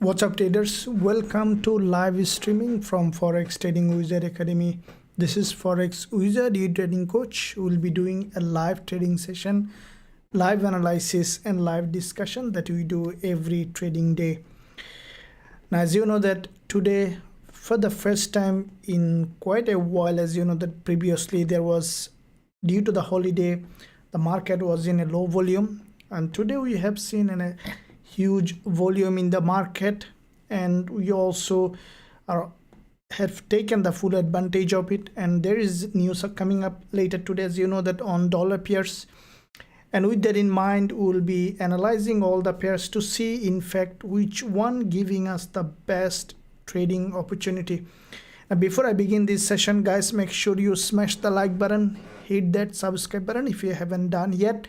What's up traders, welcome to live streaming from Forex Trading Wizard Academy. This is Forex Wizard, your trading coach. We'll be doing a live trading session, live analysis and live discussion that we do every trading day. Now as you know that today, for the first time in quite a while, as you know that previously there was, due to the holiday, the market was in a low volume, and today we have seen a huge volume in the market, and we also have taken the full advantage of it. And there is news coming up later today, as you know, that on dollar pairs, and with that in mind, we'll be analyzing all the pairs to see in fact which one giving us the best trading opportunity. Now before I begin this session, guys, make sure you smash the like button, hit that subscribe button if you haven't done yet.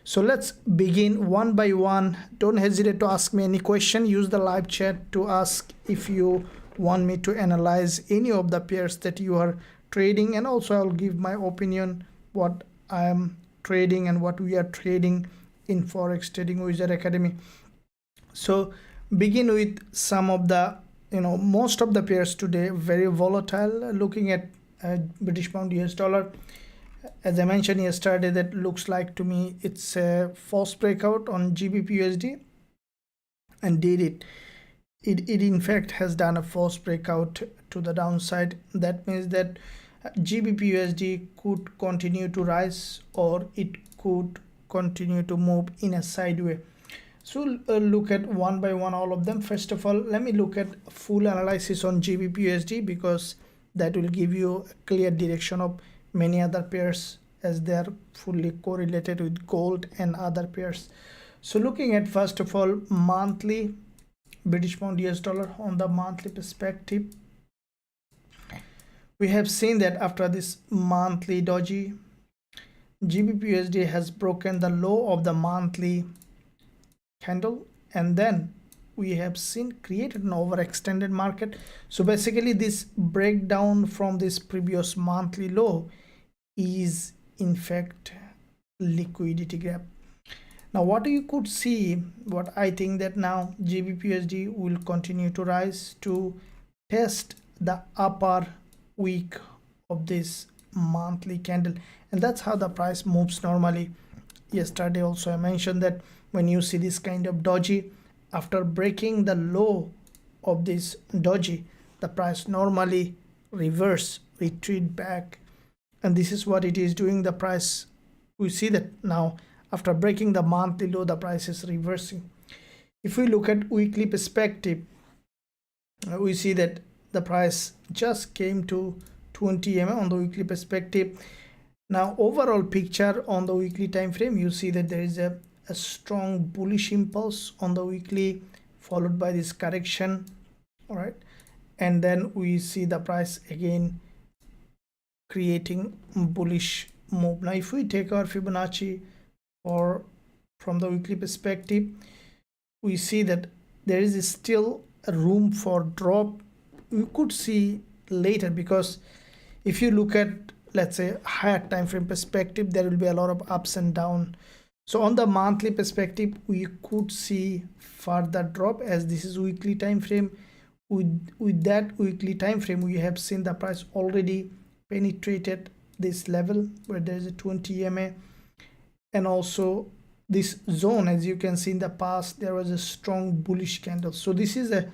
So let's begin one by one. Don't hesitate to ask me any question. Use the live chat to ask if you want me to analyze any of the pairs that you are trading, and also I'll give my opinion what I am trading and what we are trading in Forex Trading Wizard Academy. So begin with some of the, most of the pairs today very volatile. Looking at British pound US dollar, as I mentioned yesterday, that looks like to me it's a false breakout on Gbpusd, and it in fact has done a false breakout to the downside. That means that Gbpusd could continue to rise, or it could continue to move in a sideways. So look at one by one all of them. First of all, let me look at full analysis on Gbpusd, because that will give you a clear direction of many other pairs, as they are fully correlated with gold and other pairs. So looking at, first of all, monthly British pound US dollar, on the monthly perspective, we have seen that after this monthly doji, Gbpusd has broken the low of the monthly candle, and then we have seen created an overextended market. So basically this breakdown from this previous monthly low is in fact liquidity gap. Now what you could see, what I think, that now Gbpusd will continue to rise to test the upper week of this monthly candle, and that's how the price moves normally. Yesterday also I mentioned that when you see this kind of doji, after breaking the low of this doji, the price normally retreat back, and this is what it is doing. The price, we see that now after breaking the monthly low, the price is reversing. If we look at weekly perspective, we see that the price just came to 20 mm on the weekly perspective. Now overall picture on the weekly time frame, you see that there is a strong bullish impulse on the weekly, followed by this correction. All right, and then we see the price again creating bullish move. Now if we take our Fibonacci, or from the weekly perspective, we see that there is still a room for drop. We could see later, because if you look at, let's say, higher time frame perspective, there will be a lot of ups and down. So on the monthly perspective, we could see further drop, as this is weekly time frame. With that weekly time frame, we have seen the price already penetrated this level where there is a 20 MA, and also this zone. As you can see, in the past there was a strong bullish candle. So this is a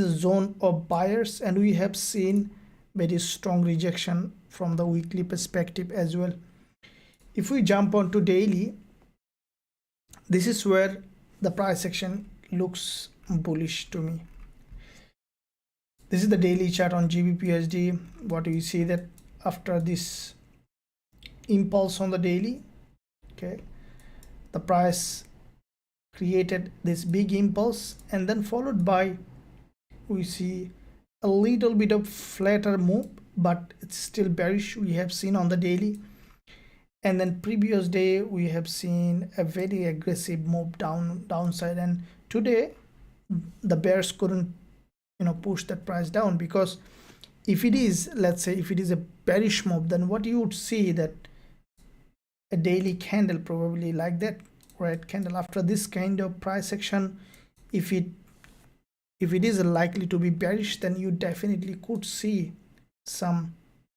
zone of buyers, and we have seen very strong rejection from the weekly perspective as well. If we jump on to daily, this is where the price action looks bullish to me. This is the daily chart on Gbpusd. What do you see, that after this impulse on the daily, okay, the price created this big impulse, and then followed by, we see a little bit of flatter move, but it's still bearish, we have seen on the daily. And then previous day we have seen a very aggressive move downside, and today the bears couldn't push that price down, because if it is, let's say, if it is a bearish move, then what you would see, that a daily candle probably like that red candle, after this kind of price action, if it if it is likely to be bearish, then you definitely could see some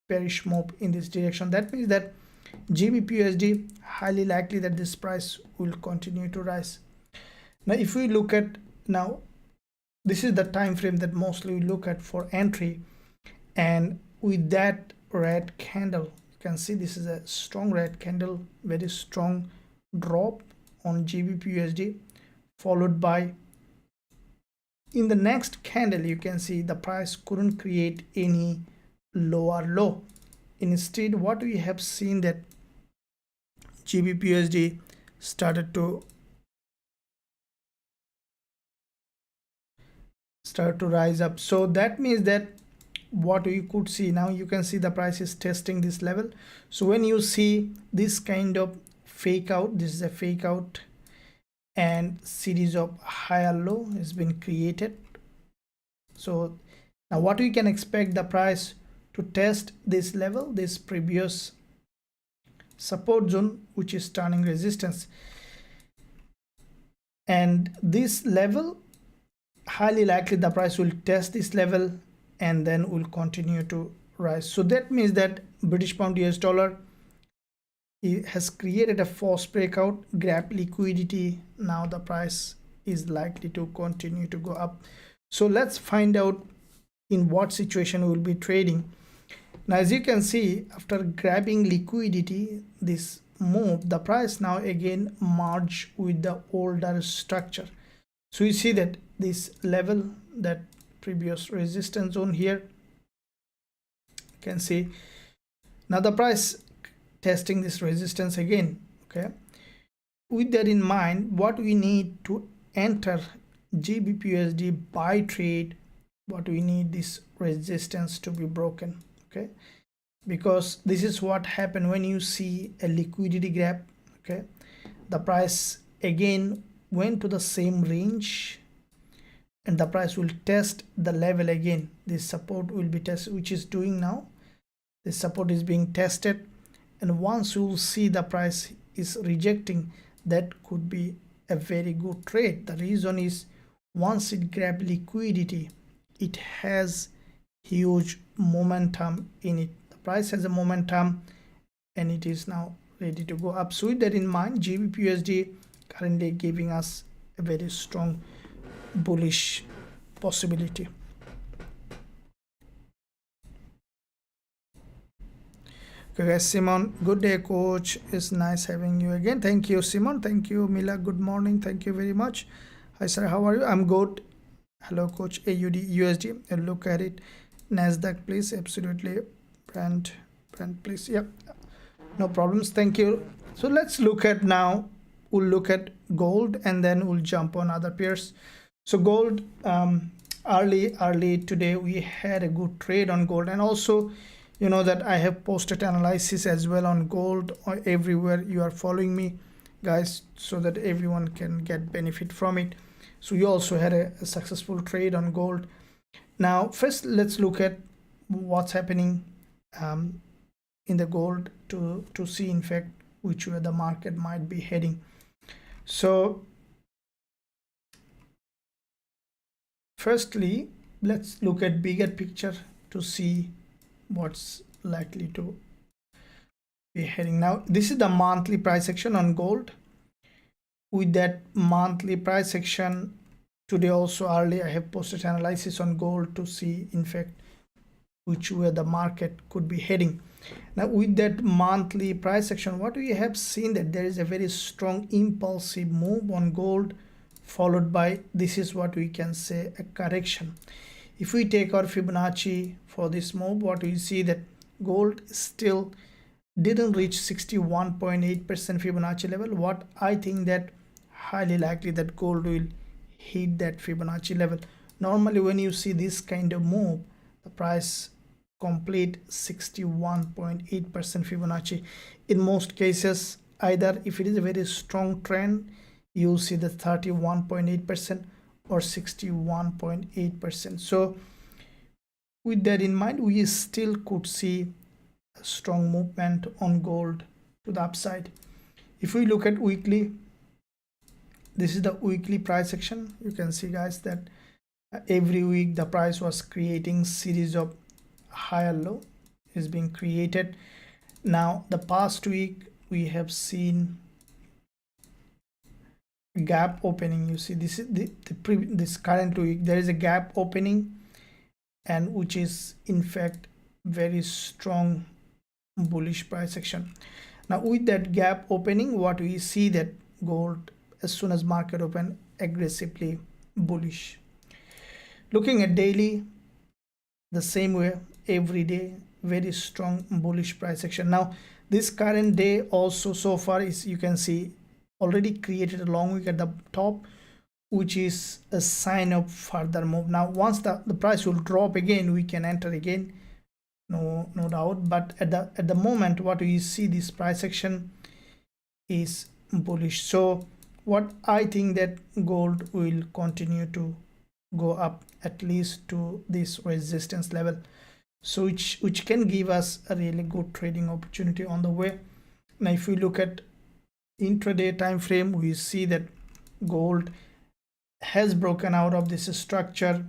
bearish move in this direction. That means that GBPUSD, highly likely that this price will continue to rise. Now if we look at, now this is the time frame that mostly we look at for entry, and with that red candle, you can see this is a strong red candle, very strong drop on GBPUSD, followed by, in the next candle you can see the price couldn't create any lower low. Instead, what we have seen that GBPUSD started to rise up. So that means that what we could see, now you can see the price is testing this level. So when you see this kind of fake out, this is a fake out, and series of higher low has been created. So now what we can expect, the price to test this level, this previous support zone, which is turning resistance, and this level, highly likely the price will test this level and then will continue to rise. So that means that British pound US dollar, it has created a false breakout, grab liquidity. Now the price is likely to continue to go up. So let's find out in what situation we will be trading. Now as you can see, after grabbing liquidity, this move, the price now again merge with the older structure. So you see that this level, that previous resistance zone here, you can see now the price testing this resistance again. Okay, with that in mind, what we need to enter GBPUSD buy trade, what we need this resistance to be broken. Okay, because this is what happened when you see a liquidity grab. Okay, the price again went to the same range and the price will test the level again. This support will be tested, which is doing now. This support is being tested, and once you will see the price is rejecting, that could be a very good trade. The reason is, once it grabs liquidity, it has huge momentum in it. The price has a momentum and it is now ready to go up. So with that in mind, GBPUSD currently giving us a very strong bullish possibility. Okay guys, Simon, good day coach, it's nice having you again. Thank you Simon, thank you Mila, good morning, thank you very much. Hi sir, how are you? I'm good. Hello coach. AUD USD, a look at it. NASDAQ please. Absolutely. Brand please. Yep, no problems, thank you. So let's look at, now we'll look at gold and then we'll jump on other pairs. So gold, early today we had a good trade on gold, and also you know that I have posted analysis as well on gold or everywhere you are following me guys, so that everyone can get benefit from it. So you also had a successful trade on gold. Now first let's look at what's happening in the gold to see in fact which way the market might be heading. So firstly, let's look at bigger picture to see what's likely to be heading. Now this is the monthly price action on gold. With that monthly price action, today also early I have posted analysis on gold to see in fact which way the market could be heading. Now with that monthly price action, what we have seen that there is a very strong impulsive move on gold, followed by, this is what we can say, a correction. If we take our Fibonacci for this move, what we see that gold still didn't reach 61.8% Fibonacci level. What I think that highly likely that gold will hit that Fibonacci level. Normally when you see this kind of move, the price complete 61.8% Fibonacci. In most cases, either if it is a very strong trend, you'll see the 31.8% or 61.8%. So with that in mind, we still could see a strong movement on gold to the upside. If we look at weekly, this is the weekly price action. You can see guys that Every week the price was creating series of higher low is being created. Now the past week we have seen gap opening. You see, this is this current week there is a gap opening, and which is in fact very strong bullish price action. Now with that gap opening, what we see that gold, as soon as market open, aggressively bullish. Looking at daily, the same way, every day very strong bullish price action. Now this current day also so far is, you can see, already created a long wick at the top, which is a sign of further move. Now once the price will drop again, we can enter again, no doubt, but at the moment what we see, this price action is bullish. So what I think that gold will continue to go up at least to this resistance level, so which can give us a really good trading opportunity on the way. Now if we look at intraday time frame, we see that gold has broken out of this structure,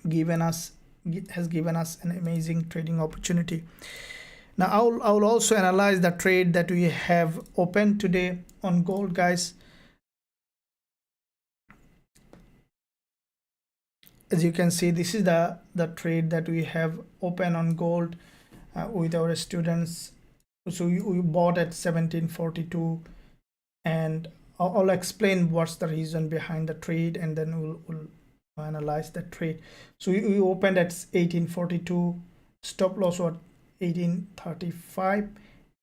has given us an amazing trading opportunity. Now I'll also analyze the trade that we have opened today on gold, guys. As you can see, this is the trade that we have open on gold with our students. So we bought at 1742, and I'll explain what's the reason behind the trade, and then we'll analyze the trade. So we opened at 1842, stop loss was 1835,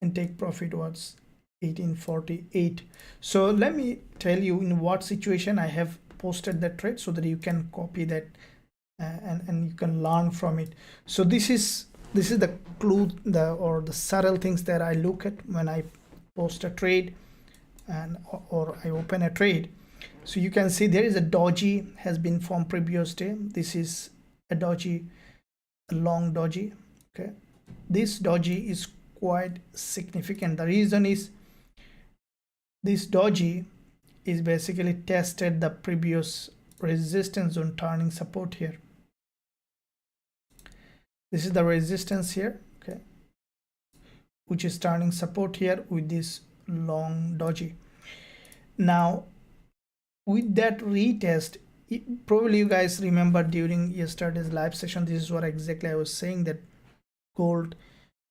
and take profit was 1848. So let me tell you in what situation I have posted that trade, so that you can copy that and you can learn from it. So this is the clue, or the subtle things that I look at when I post a trade and or I open a trade. So you can see there is a doji has been formed previous day. This is a doji, a long doji. Okay, this doji is quite significant. The reason is this doji is basically tested the previous resistance zone, turning support here. This is the resistance here, okay, which is turning support here with this long doji. Now with that retest, probably you guys remember during yesterday's live session, this is what exactly I was saying, that gold,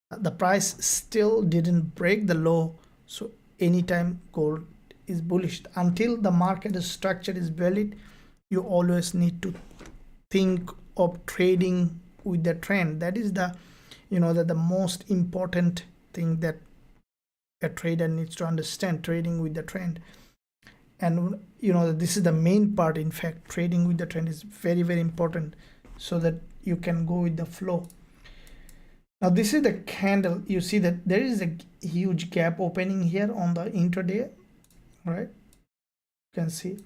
the price still didn't break the low. So anytime gold is bullish, until the market structure is valid, you always need to think of trading with the trend. That is the, the most important thing that a trader needs to understand, trading with the trend. And this is the main part. In fact, trading with the trend is very, very important, so that you can go with the flow. Now this is the candle. You see that there is a huge gap opening here on the intraday, right? You can see,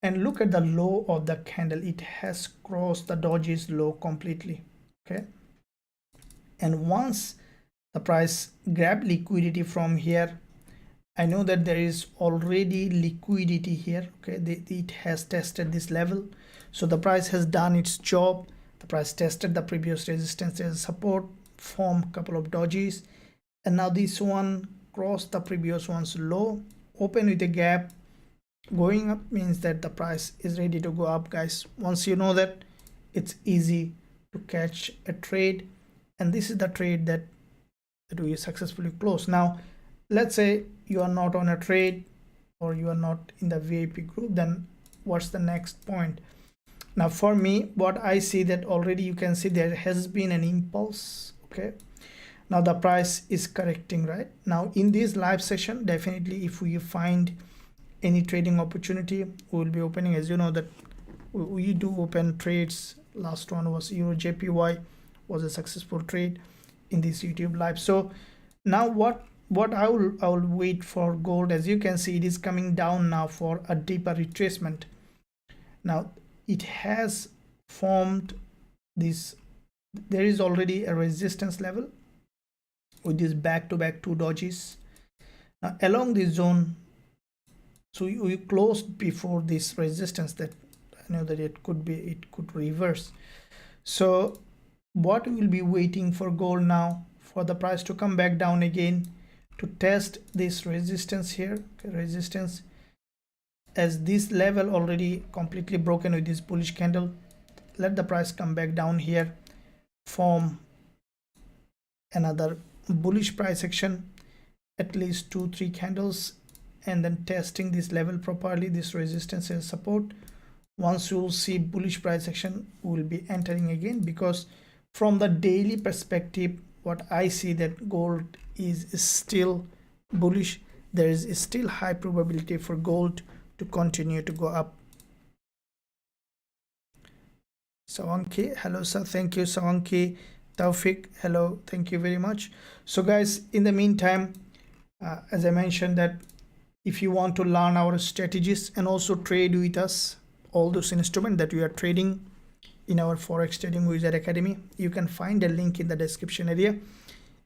and look at the low of the candle. It has crossed the doji's low completely. Okay, and once the price grab liquidity from here, I know that there is already liquidity here. Okay, it has tested this level, so the price has done its job. The price tested the previous resistance as support, formed a couple of dojis, and now this one crossed the previous one's low, open with a gap. Going up means that the price is ready to go up, guys. Once you know that, it's easy to catch a trade, and this is the trade that we successfully close. Now let's say you are not on a trade, or you are not in the VIP group, then what's the next point? Now for me, what I see, that already you can see there has been an impulse. Okay, now the price is correcting right now. In this live session, definitely if we find any trading opportunity, we will be opening. As you know that we do open trades. Last one was Eurujpy, was a successful trade in this YouTube live. So now what I will wait for gold. As you can see, it is coming down now for a deeper retracement. Now it has formed this, there is already a resistance level with this back-to-back two dojis. Now along this zone, so we closed before this resistance, that I know that it could reverse. So what we will be waiting for gold now, for the price to come back down again to test this resistance here. Okay, resistance, as this level already completely broken with this bullish candle. Let the price come back down here, form another bullish price action, at least 2-3 candles, and then testing this level properly, this resistance and support. Once you will see bullish price action, we will be entering again, because from the daily perspective, what I see that gold is still bullish. There is still high probability for gold to continue to go up. Sawanki, hello sir, thank you. Sawanki, Taufik, hello, thank you very much. So guys, in the meantime, as I mentioned, that if you want to learn our strategies and also trade with us, all those instruments that we are trading in our Forex Trading Wizard Academy, you can find a link in the description area.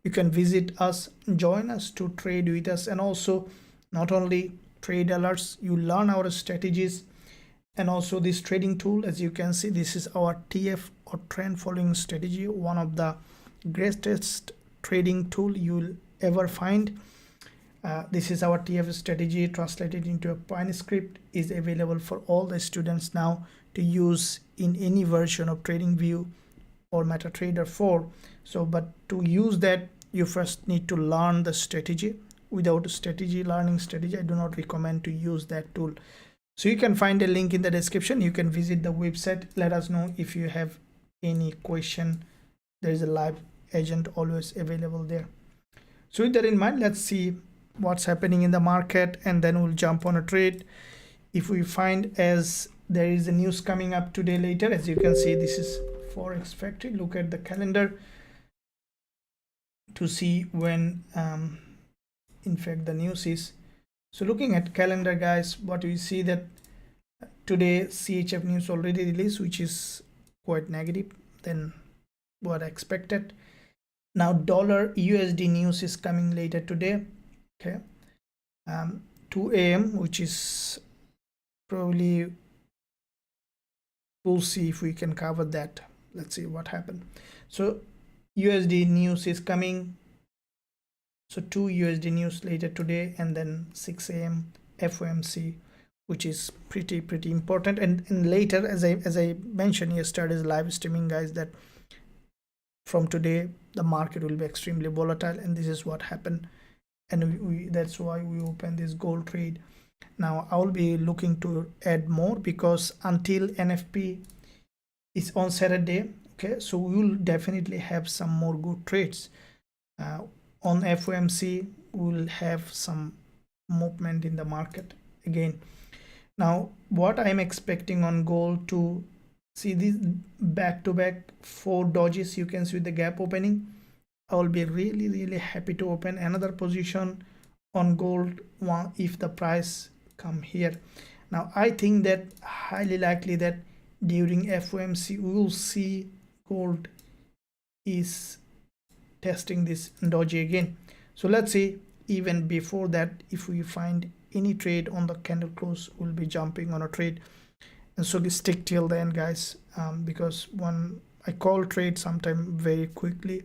You can visit us, join us to trade with us, and also not only trade alerts, you learn our strategies and also this trading tool. As you can see, this is our TF or trend following strategy, one of the greatest trading tool you'll ever find. This is our TF strategy translated into a Python script, is available for all the students now to use in any version of TradingView or MetaTrader 4. So but to use that, you first need to learn the strategy. Without learning strategy, I do not recommend to use that tool. So you can find a link in the description. You can visit the website. Let us know if you have any question. There is a live agent always available there. So with that in mind, let's see what's happening in the market, and then we'll jump on a trade. If we find, as there is a news coming up today later, as you can see, this is Forex Factory. Look at the calendar to see when in fact the news is. So looking at calendar, guys, what we see that today CHF news already released, which is quite negative than what I expected. Now dollar USD news is coming later today. Okay, 2 a.m., which is probably, we'll see if we can cover that. Let's see what happened. So USD news is coming. So 2 USD news later today, and then 6 a.m. FOMC, which is pretty important. And later, as I mentioned yesterday's live streaming, guys, that from today the market will be extremely volatile, and this is what happened. And that's why we open this gold trade. Now I will be looking to add more, because until NFP is on Saturday, okay, so we will definitely have some more good trades. On FOMC, we will have some movement in the market again. Now what I am expecting on gold, to see these back-to-back 4 dodges, you can see with the gap opening. I will be really happy to open another position on gold one if the price come here. Now I think that highly likely that during FOMC we will see gold is testing this doji again. So let's see, even before that, if we find any trade on the candle close, we'll be jumping on a trade. And so stick till the end, guys, because when I call trade sometime very quickly,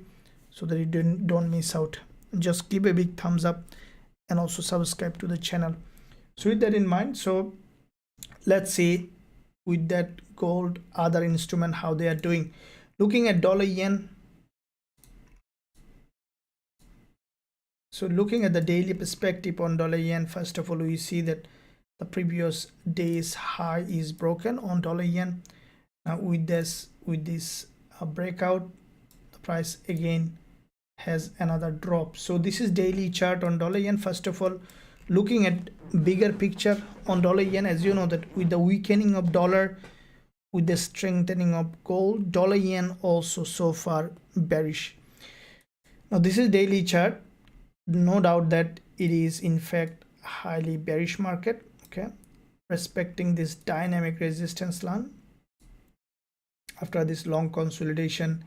so that you don't miss out. Just give a big thumbs up and also subscribe to the channel. So with that in mind, so let's see with that gold, other instrument, how they are doing. Looking at dollar yen. So looking at the daily perspective on dollar yen, first of all, we see that the previous day's high is broken on dollar yen. Now with this breakout, the price again has another drop. So this is daily chart on dollar yen. First of all, looking at bigger picture on dollar yen, as you know that with the weakening of dollar, with the strengthening of gold, dollar yen also so far bearish. Now this is daily chart. No doubt that it is in fact highly bearish market. Okay, respecting this dynamic resistance line after this long consolidation.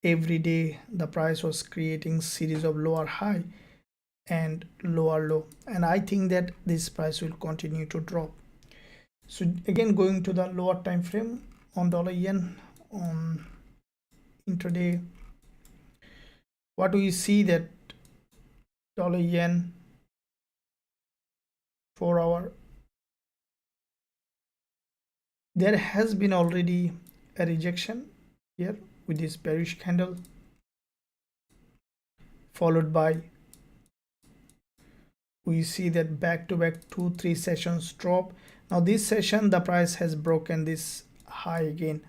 Every day the price was creating series of lower high and lower low, and I think that this price will continue to drop. So again, going to the lower time frame on dollar yen on intraday, what do we see that dollar yen 4 hour, there has been already a rejection here with this bearish candle, followed by we see that back-to-back 2-3 sessions drop. Now this session the price has broken this high again.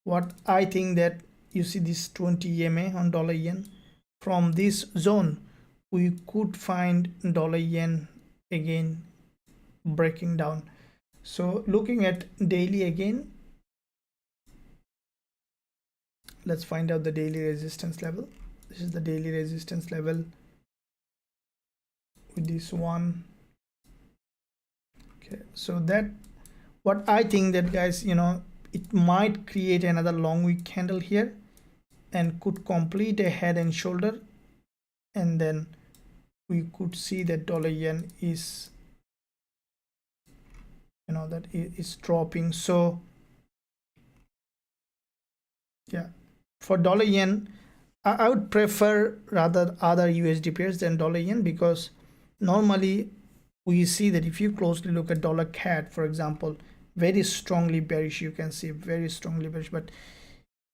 What I think that you see this 20 EMA on dollar yen, from this zone we could find dollar yen again breaking down. So looking at daily again, let's find out the daily resistance level. This is the daily resistance level with this one. Okay, so that what I think that, guys, you know, it might create another long wick candle here and could complete a head and shoulder, and then we could see that dollar yen is, you know, that is dropping. So yeah, for dollar yen I would prefer rather other USD pairs than dollar yen, because normally we see that if you closely look at dollar CAD, for example, very strongly bearish, you can see very strongly bearish, but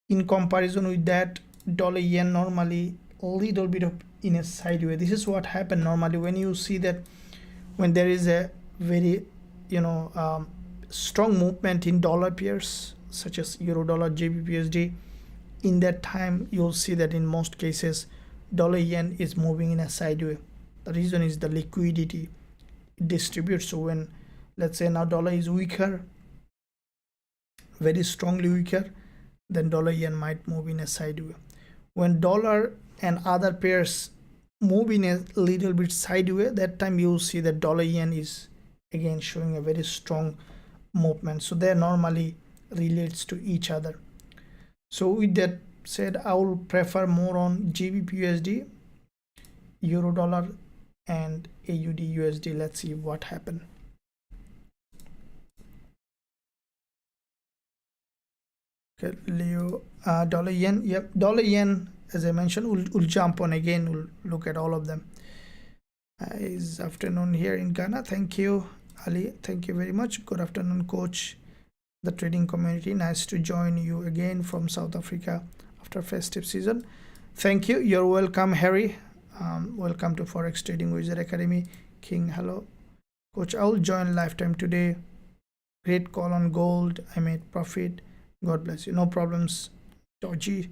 in comparison with that, dollar yen normally a little bit of in a sideways. This is what happened normally when you see that when there is a very, you know, strong movement in dollar pairs such as euro dollar, JPUSD, in that time you'll see that in most cases dollar yen is moving in a sideways. The reason is the liquidity it distributes. So when, let's say now dollar is weaker, very strongly weaker, then dollar yen might move in a sideways. When dollar and other pairs move in a little bit sideways, that time you'll see that dollar yen is again showing a very strong movement. So they normally relates to each other. So with that said, I will prefer more on GBPUSD, euro dollar, and AUD USD. Let's see what happened. Okay, Leo, dollar yen. Yep, dollar yen, as I mentioned, we'll jump on again. We'll look at all of them. It's afternoon here in Ghana. Thank you, Ali. Thank you very much. Good afternoon, coach. The trading community, nice to join you again from South Africa after festive season. Thank you. You're welcome, Harry. Welcome to Forex Trading Wizard Academy. King, hello. Coach, I will join lifetime today. Great call on gold. I made profit. God bless you. No problems, Dodgy.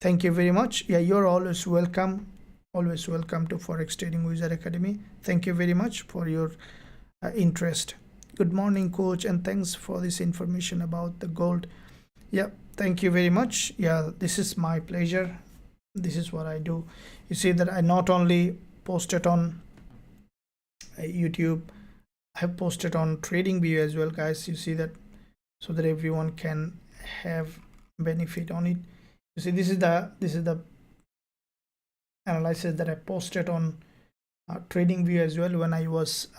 Thank you very much. Yeah, you're always welcome. Always welcome to Forex Trading Wizard Academy. Thank you very much for your interest. Good morning, coach, and thanks for this information about the gold. Yeah, thank you very much. Yeah, this is my pleasure. This is what I do. You see that I not only posted on YouTube, I have posted on TradingView as well, guys. You see that, so that everyone can have benefit on it. You see, this is the analysis that I posted on TradingView as well when I was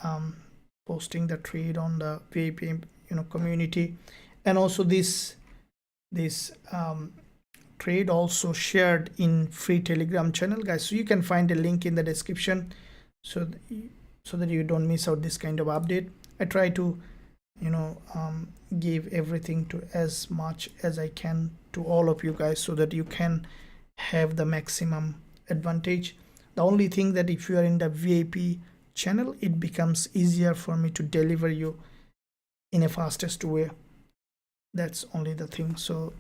posting the trade on the VIP, you know, community. And also this trade also shared in free Telegram channel, guys. So you can find a link in the description so that you don't miss out this kind of update. I try to, you know, give everything to as much as I can to all of you guys, so that you can have the maximum advantage. The only thing that if you are in the VIP channel, it becomes easier for me to deliver you in a fastest way. That's only the thing. So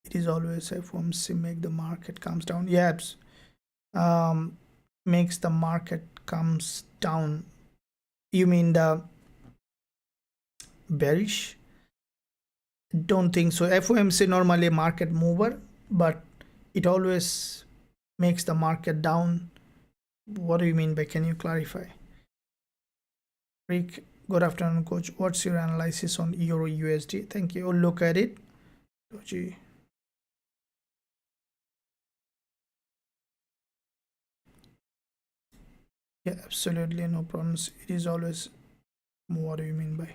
it is always FOMC make the market comes down. Yeah, makes the market comes down. You mean the bearish? Don't think so. FOMC normally a market mover, but it always makes the market down. What do you mean by, can you clarify? Rick, good afternoon, coach. What's your analysis on euro USD? Thank you. Look at it. Doji. Yeah, absolutely, no problems. It is always, what do you mean by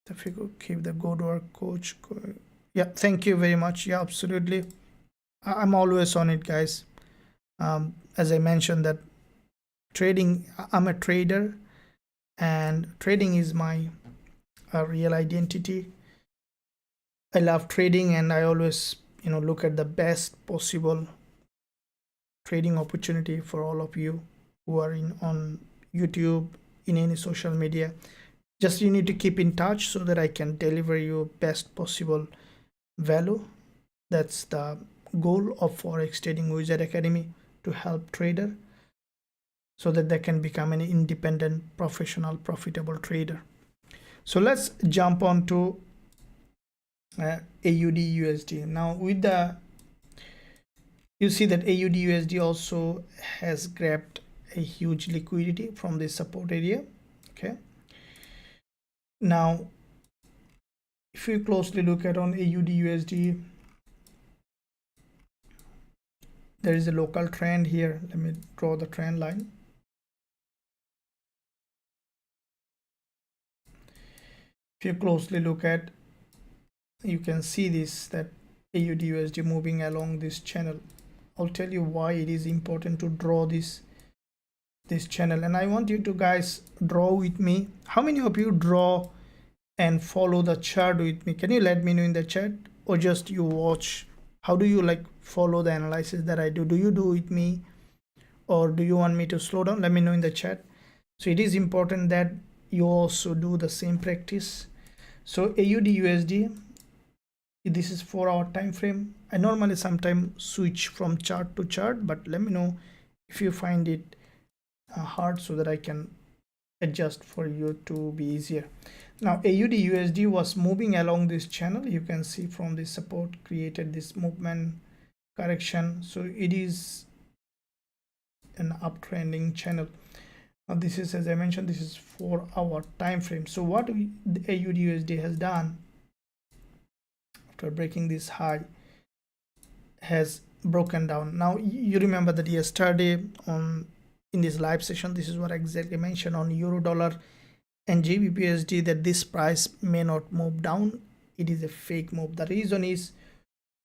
the figure? Keep the good work, coach. Yeah, thank you very much. Yeah, absolutely. I'm always on it, guys. As I mentioned that trading, I'm a trader, and trading is my real identity. I love trading, and I always, look at the best possible trading opportunity for all of you who are in on YouTube, in any social media. Just you need to keep in touch so that I can deliver you best possible value. That's the goal of Forex Trading Wizard Academy, to help trader so that they can become an independent, professional, profitable trader. So let's jump on to AUD USD. Now with the, you see that AUD USD also has grabbed a huge liquidity from the support area. Okay, now if you closely look at on AUD USD, there is a local trend here. Let me draw the trend line. If you closely look at, you can see this, that AUD USD moving along this channel. I'll tell you why it is important to draw this channel, and I want you to guys draw with me. How many of you draw and follow the chart with me? Can you let me know in the chat, or just you watch? How do you like follow the analysis that I do? Do you do with me, or do you want me to slow down? Let me know in the chat. So it is important that you also do the same practice. So AUD USD, this is 4-hour time frame. I normally sometimes switch from chart to chart, but let me know if you find it hard so that I can adjust for you to be easier. Now AUD USD was moving along this channel. You can see from the support created this movement correction. So it is an uptrending channel. Now this is, as I mentioned, this is 4-hour time frame. So what the AUD USD has done after breaking this high, has broken down. Now you remember that yesterday on in this live session, this is what I exactly mentioned on euro dollar and Gbpusd, that this price may not move down. It is a fake move. The reason is,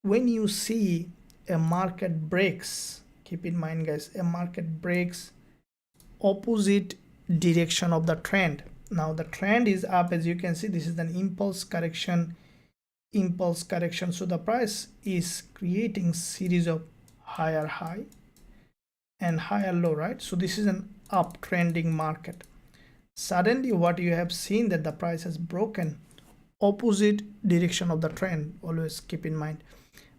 when you see a market breaks, keep in mind guys, a market breaks opposite direction of the trend. Now the trend is up, as you can see, this is an impulse correction. So the price is creating series of higher high and higher low, right? So this is an uptrending market. Suddenly what you have seen, that the price has broken opposite direction of the trend. Always keep in mind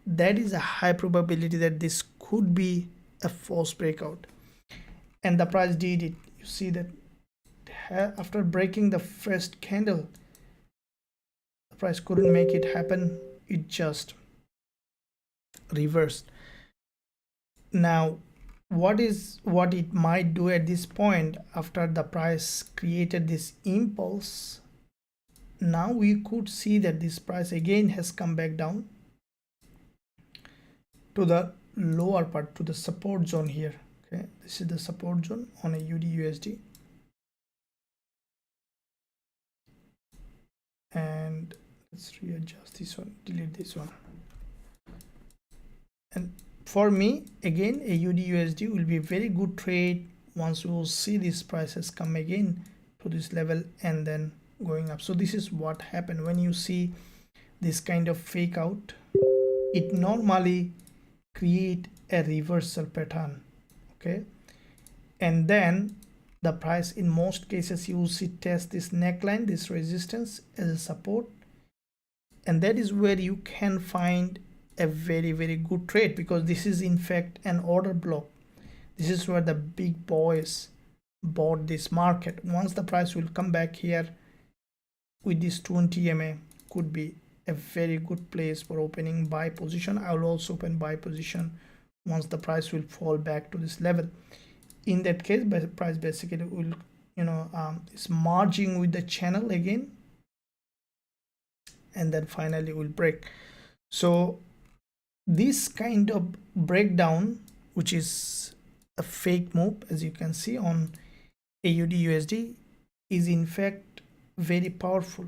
that is a high probability that this could be a false breakout, and the price did it. You see that after breaking the first candle, the price couldn't make it happen. It just reversed. Now what it might do at this point, after the price created this impulse, now we could see that this price again has come back down to the lower part, to the support zone here. Okay, this is the support zone on a AUD USD, and let's readjust this one, delete this one. And for me, again, AUD USD will be a very good trade once we will see this prices come again to this level and then going up. So this is what happened when you see this kind of fake out. It normally create a reversal pattern, okay, and then the price, in most cases, you will see test this neckline, this resistance as a support, and that is where you can find a very, very good trade, because this is in fact an order block. This is where the big boys bought this market. Once the price will come back here with this 20 MA, could be a very good place for opening buy position. I will also open buy position once the price will fall back to this level. In that case, the price basically will, is merging with the channel again, and then finally will break. So this kind of breakdown which is a fake move, as you can see on AUD USD, is in fact very powerful.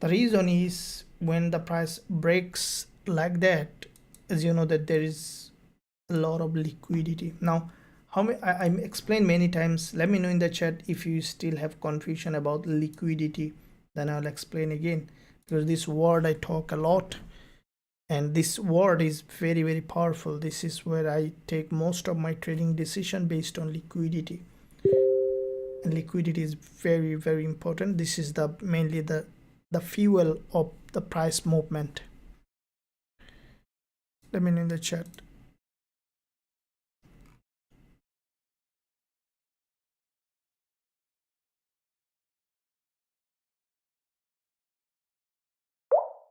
The reason is when the price breaks like that, as you know, that there is a lot of liquidity. Now, I explained many times. Let me know in the chat if you still have confusion about liquidity. Then I'll explain again, because this word I talk a lot, and this word is very, very powerful. This is where I take most of my trading decision based on liquidity. And liquidity is very, very important. This is the mainly the fuel of the price movement. Let me know in the chat.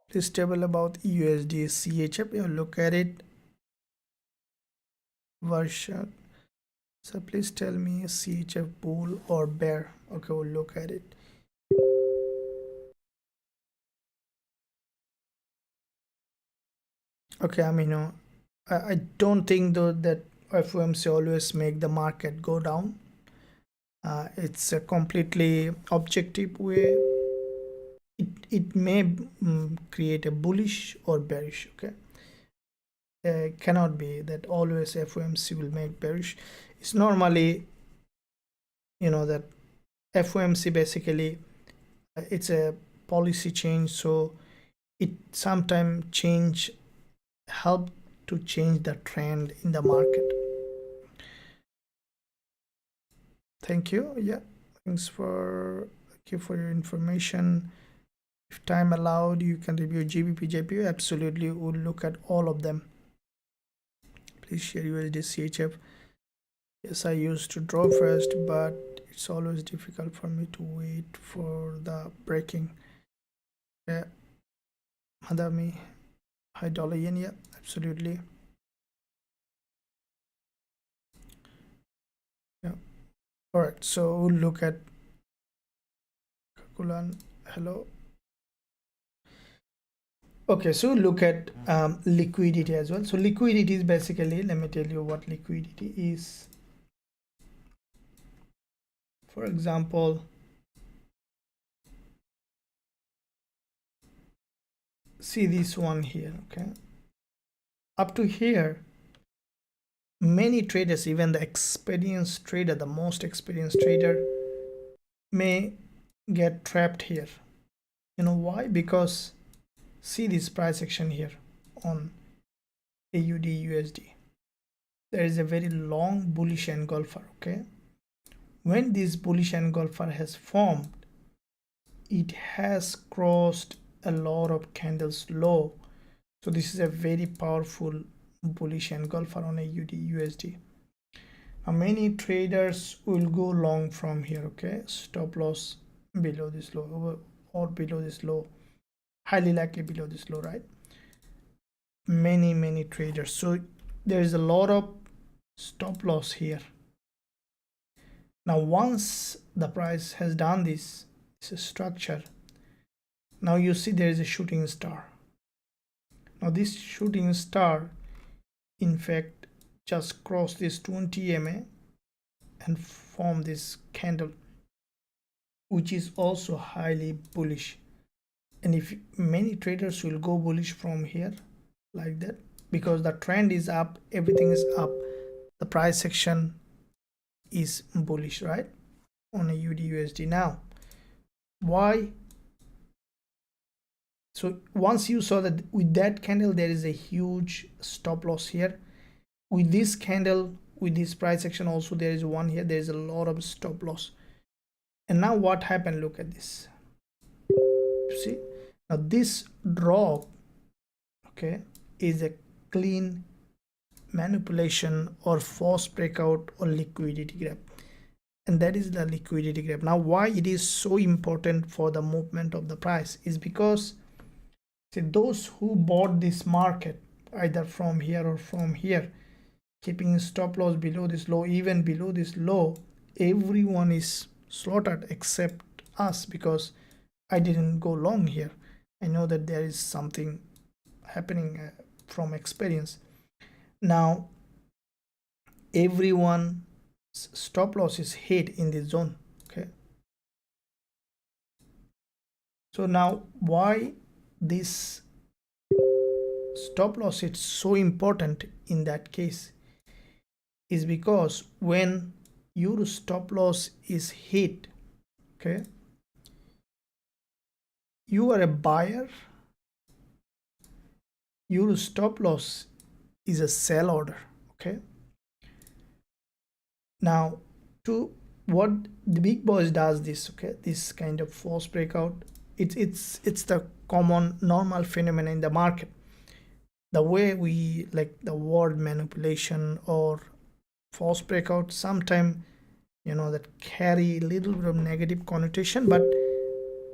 This table about USD CHF, you look at it version. So please tell me CHF bull or bear. Okay, we'll look at it. Okay, I mean, I don't think though that FOMC always make the market go down. It's a completely objective way. It may create a bullish or bearish. Okay, cannot be that always FOMC will make bearish. It's normally, you know, that FOMC basically it's a policy change, so it sometimes help to change the trend in the market. Thank you. Yeah, thanks for your information. If time allowed, you can review GBP, JPY. Absolutely, we'll look at all of them. Please share USD CHF. Yes, I used to draw first, but it's always difficult for me to wait for the breaking. Yeah, Madami, high dollar yen. Yeah, absolutely. Yeah. All right, so we'll look at Kakulan. Hello. Okay, so look at liquidity as well. So liquidity is basically, let me tell you what liquidity is. For example, see this one here. Okay, up to here, many traders, even the experienced trader, the most experienced trader, may get trapped here. You know why? Because see this price action here on AUD USD. There is a very long bullish engulfer. Okay, when this bullish engulfer has formed, it has crossed a lot of candles low. So this is a very powerful bullish engulfer on AUD USD. Now many traders will go long from here. Okay, stop loss below this low or below this low, highly likely below this low, right? Many traders. So there is a lot of stop loss here. Now once the price has done this structure, now you see there is a shooting star. Now this shooting star in fact just crossed this 20 MA and form this candle, which is also highly bullish. And if many traders will go bullish from here like that, because the trend is up, everything is up, the price section is bullish, right, on a AUD USD. Now why? So once you saw that with that candle there is a huge stop loss here, with this candle, with this price action also there is one here, there is a lot of stop loss. And now what happened? Look at this. You see, now this drop, okay, is a clean manipulation or false breakout or liquidity grab, and that is the liquidity grab. Now why it is so important for the movement of the price is because, see, those who bought this market either from here or from here, keeping stop loss below this low, even below this low, everyone is slaughtered except us, because I didn't go long here. I know that there is something happening from experience. Now everyone's stop loss is hit in this zone. Okay, so now why this stop loss is so important in that case is because when your stop loss is hit, okay, you are a buyer, your stop loss is a sell order. Okay, now to what the big boys does this, okay, this kind of false breakout, it's the common normal phenomenon in the market. The way we like the word manipulation or false breakout sometimes, you know, that carry a little bit of negative connotation, but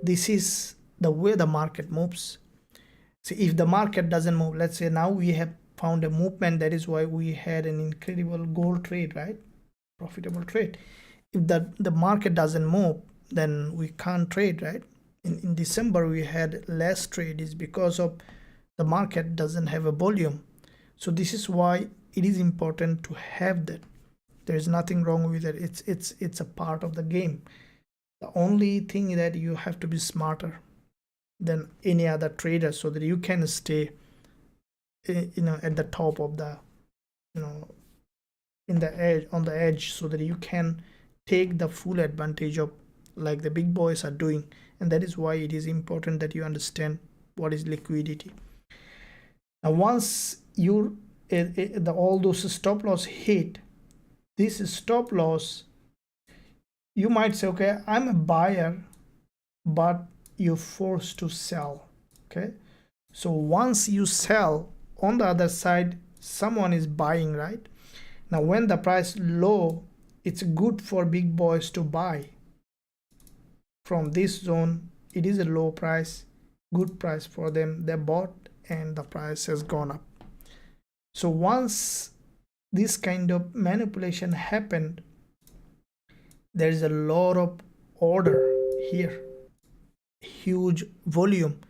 this is the way the market moves. See, if the market doesn't move, let's say now we have found a movement, that is why we had an incredible gold trade, right? Profitable trade. If the market doesn't move, then we can't trade, right? In December we had less trade is because of the market doesn't have a volume. So this is why it is important to have that. There is nothing wrong with it. It's a part of the game. The only thing that you have to be smarter than any other trader so that you can stay, you know, at the top of the, you know, in the edge, on the edge, so that you can take the full advantage of like the big boys are doing. And that is why it is important that you understand what is liquidity. Now once you all those stop loss hit, this stop loss, you might say, okay, I'm a buyer, but you're forced to sell. Okay, so once you sell, on the other side someone is buying, right? Now when the price low, it's good for big boys to buy from this zone. It is a low price, good price for them, they bought and the price has gone up. So once this kind of manipulation happened, there is a lot of order here, huge volume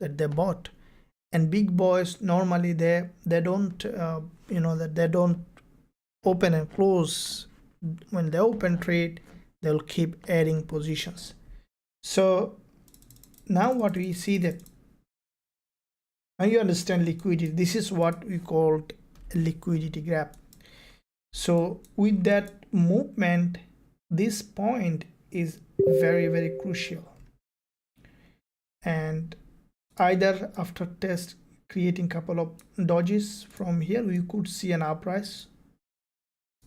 that they bought. And big boys normally they don't you know, that they don't open and close. When they open trade, they'll keep adding positions. So now what we see, that now you understand liquidity. This is what we called a liquidity gap. So with that movement, this point is very, very crucial. And either after test creating couple of dodges from here, we could see an uprise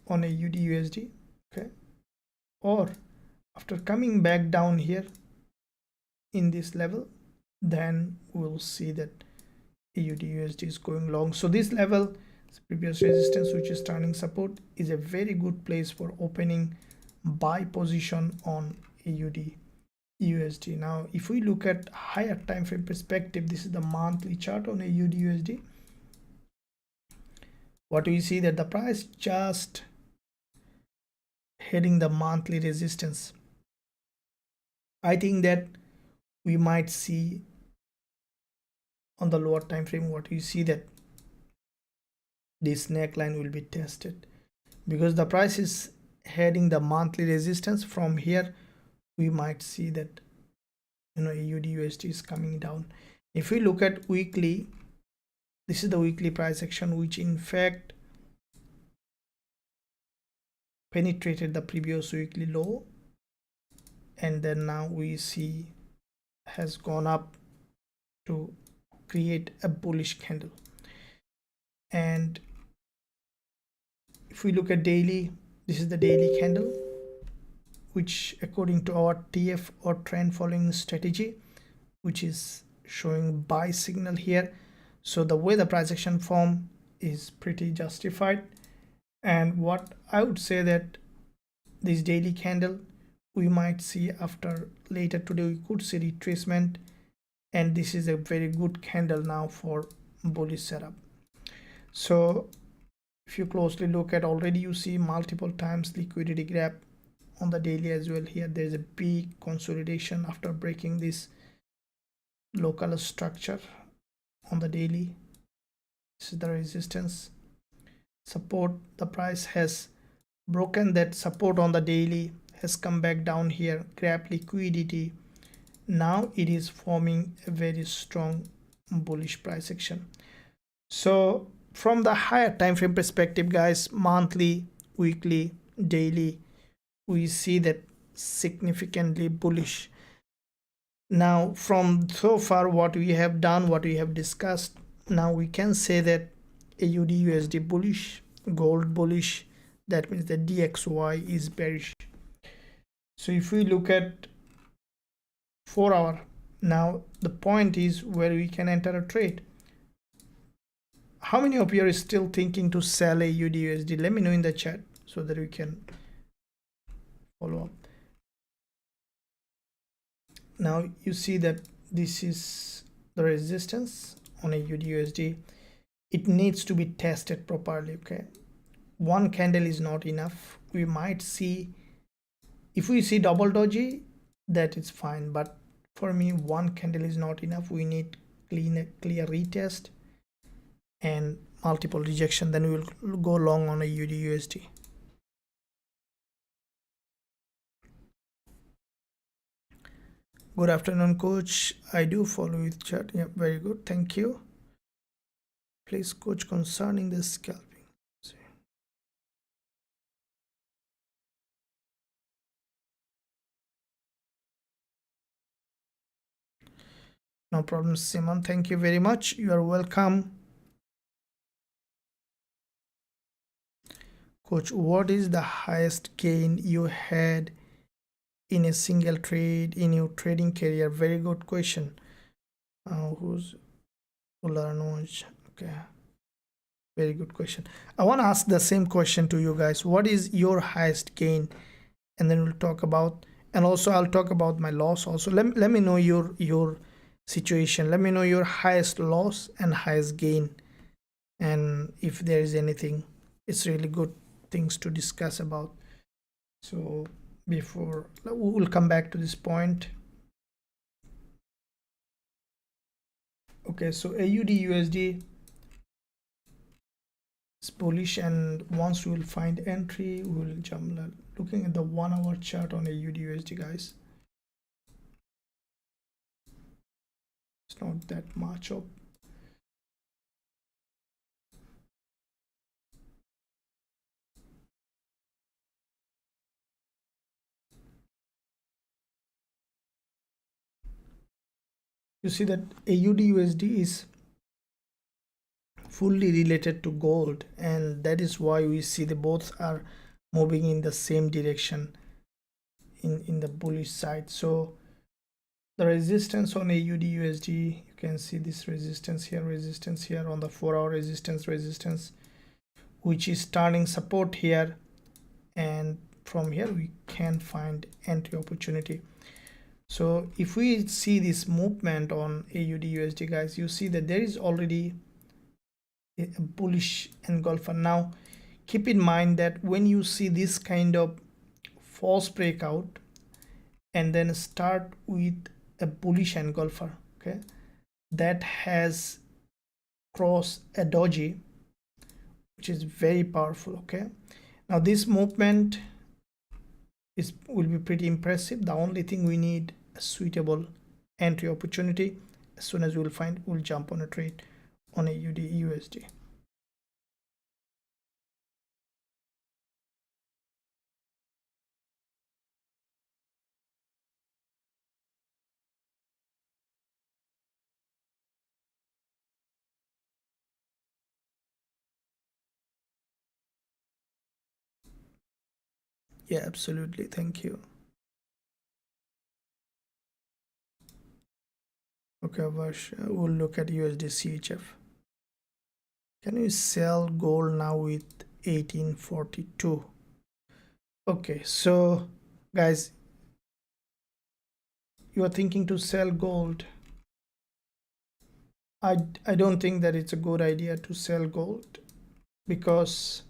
on a AUD USD, okay, or after coming back down here in this level, then we'll see that AUD USD is going long. So this level, previous resistance, which is turning support, is a very good place for opening buy position on AUD USD. Now if we look at higher time frame perspective, this is the monthly chart on AUD USD. What we see, that the price just hitting the monthly resistance. I think that we might see on the lower time frame, what we see, that this neckline will be tested because the price is heading the monthly resistance. From here we might see that, you know, AUD USD is coming down. If we look at weekly, this is the weekly price action, which in fact penetrated the previous weekly low, and then now we see has gone up to create a bullish candle. And if we look at daily, this is the daily candle, which according to our TF or trend following strategy, which is showing buy signal here. So the way the price action form is pretty justified. And what I would say, that this daily candle, we might see after later today, we could see retracement, and this is a very good candle now for bullish setup. So if you closely look at, already you see multiple times liquidity gap on the daily as well. Here there's a big consolidation after breaking this local structure on the daily. This is the resistance. support. The price has broken that support on the daily, has come back down here, grab liquidity. Now it is forming a very strong bullish price action. So from the higher time frame perspective, guys, monthly, weekly, daily, we see that significantly bullish. Now from so far what we have done, what we have discussed, now we can say that AUD USD bullish, gold bullish, that means the DXY is bearish. So if we look at 4 hour, now the point is where we can enter a trade. How many of you are still thinking to sell AUD USD? Let me know in the chat so that we can follow up. Now you see that this is the resistance on AUD USD. It needs to be tested properly. Okay, one candle is not enough. We might see, if we see double doji, that is fine, but for me one candle is not enough. We need clear retest and multiple rejection, then we will go long on AUD USD. Good afternoon, coach. I do follow with chat. Yeah, very good, thank you. Please, coach, concerning the scalping. No problem, Simon, thank you very much, you are welcome. Coach, what is the highest gain you had in a single trade in your trading career? Very good question. Who's Ularnoj? Okay, very good question. I want to ask the same question to you guys. What is your highest gain? And then we'll talk about, and also I'll talk about my loss also. Let me know your situation. Let me know your highest loss and highest gain, and if there is anything, it's really good things to discuss about. So before we will come back to this point. Okay, so AUD USD is bullish, and once we will find entry, we will jump. Looking at the 1 hour chart on AUD USD, guys, it's not that much of. You see that AUD USD is fully related to gold, and that is why we see the both are moving in the same direction in the bullish side. So the resistance on AUD USD, you can see this resistance here on the 4 hour resistance, which is turning support here, and from here we can find entry opportunity. So if we see this movement on AUD USD, guys, you see that there is already a bullish engulfer. Now keep in mind that when you see this kind of false breakout and then start with a bullish engulfer, okay, that has crossed a doji, which is very powerful. Okay, now this movement will be pretty impressive. The only thing we need a suitable entry opportunity. As soon as we'll find, we'll jump on a trade on AUD USD. Yeah, absolutely, thank you. Okay, Vash, we'll look at USD CHF. Can we sell gold now with 1842? Okay, so guys, you are thinking to sell gold. I don't think that it's a good idea to sell gold, because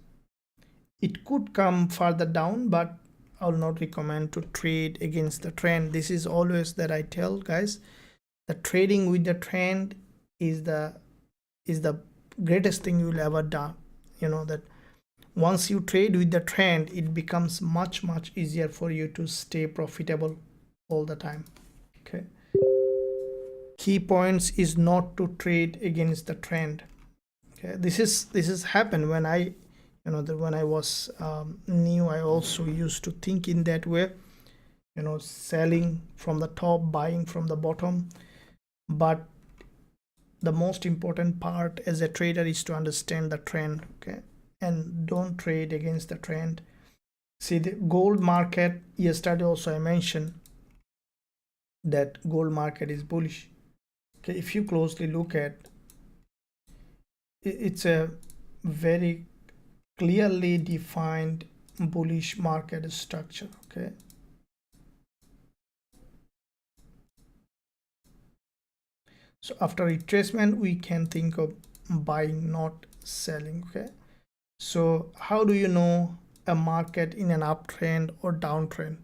it could come further down, but I will not recommend to trade against the trend. This is always that I tell guys, the trading with the trend is the greatest thing you will ever do. You know that Once you trade with the trend, it becomes much easier for you to stay profitable all the time. Okay, key points is not to trade against the trend. Okay, this is happened when I, when I was new. I also used to think in that way, selling from the top, buying from the bottom. But the most important part as a trader is to understand the trend. Okay, and don't trade against the trend. See, the gold market yesterday also I mentioned that gold market is bullish. Okay, if you closely look at, it's a very clearly defined bullish market structure. Okay, so after retracement we can think of buying, not selling. Okay, so how do you know a market in an uptrend or downtrend?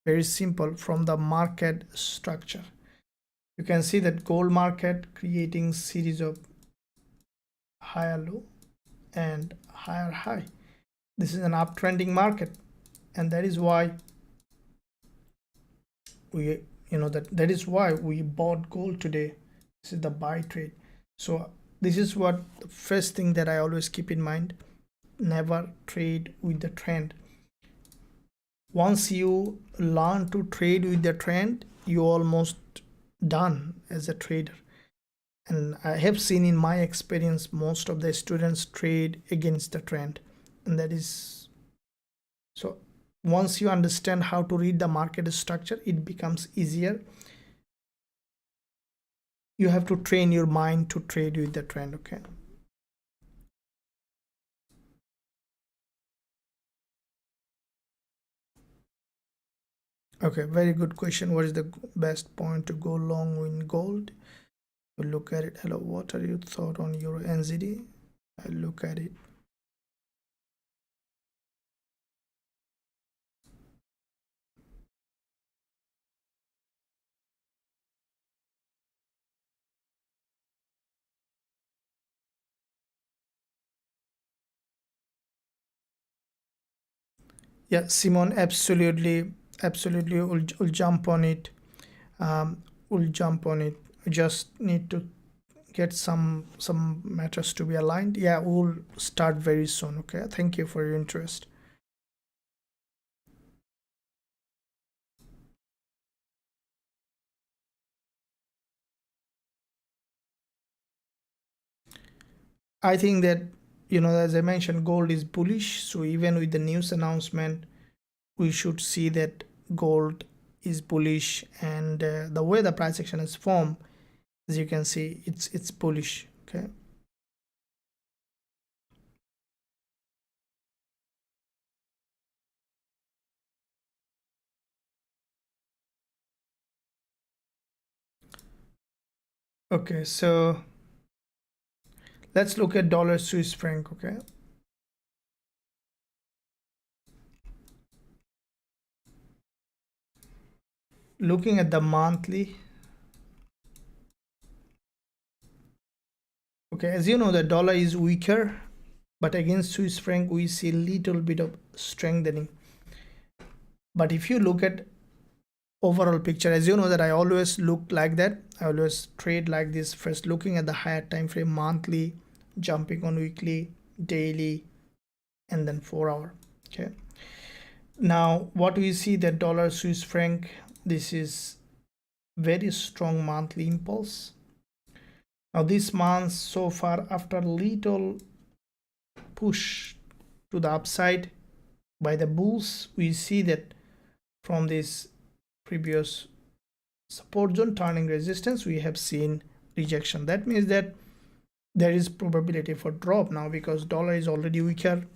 Very simple, from the market structure. You can see that gold market creating series of higher low and higher high. This is an uptrending market, and that is why we, that is why we bought gold today. This is the buy trade. So this is what the first thing that I always keep in mind: never trade with the trend. Once you learn to trade with the trend, you almost done as a trader. And I have seen in my experience most of the students trade against the trend, and that is so. Once you understand how to read the market structure, it becomes easier. You have to train your mind to trade with the trend. Okay, okay, very good question. What is the best point to go long in gold? We'll look at it. Hello, what are your thoughts on Euro NZD? I'll look at it. Yeah, Simon, absolutely, absolutely. We'll jump on it. We'll jump on it. We just need to get some matters to be aligned. Yeah, we'll start very soon. Okay, thank you for your interest. I think that, as I mentioned, gold is bullish. So even with the news announcement, we should see that gold is bullish, and the way the price action is formed, as you can see, it's bullish. Okay, okay, so let's look at dollar Swiss franc. Okay, looking at the monthly. Okay, as you know, the dollar is weaker, but against Swiss franc we see a little bit of strengthening. But if you look at overall picture, as you know that I always look like that, I always trade like this, first looking at the higher time frame, monthly, jumping on weekly, daily, and then 4 hour. Okay, now what we see, that dollar Swiss franc, this is very strong monthly impulse. Now this month so far, after little push to the upside by the bulls, we see that from this previous support zone turning resistance, we have seen rejection. That means that there is probability for drop now, because dollar is already weaker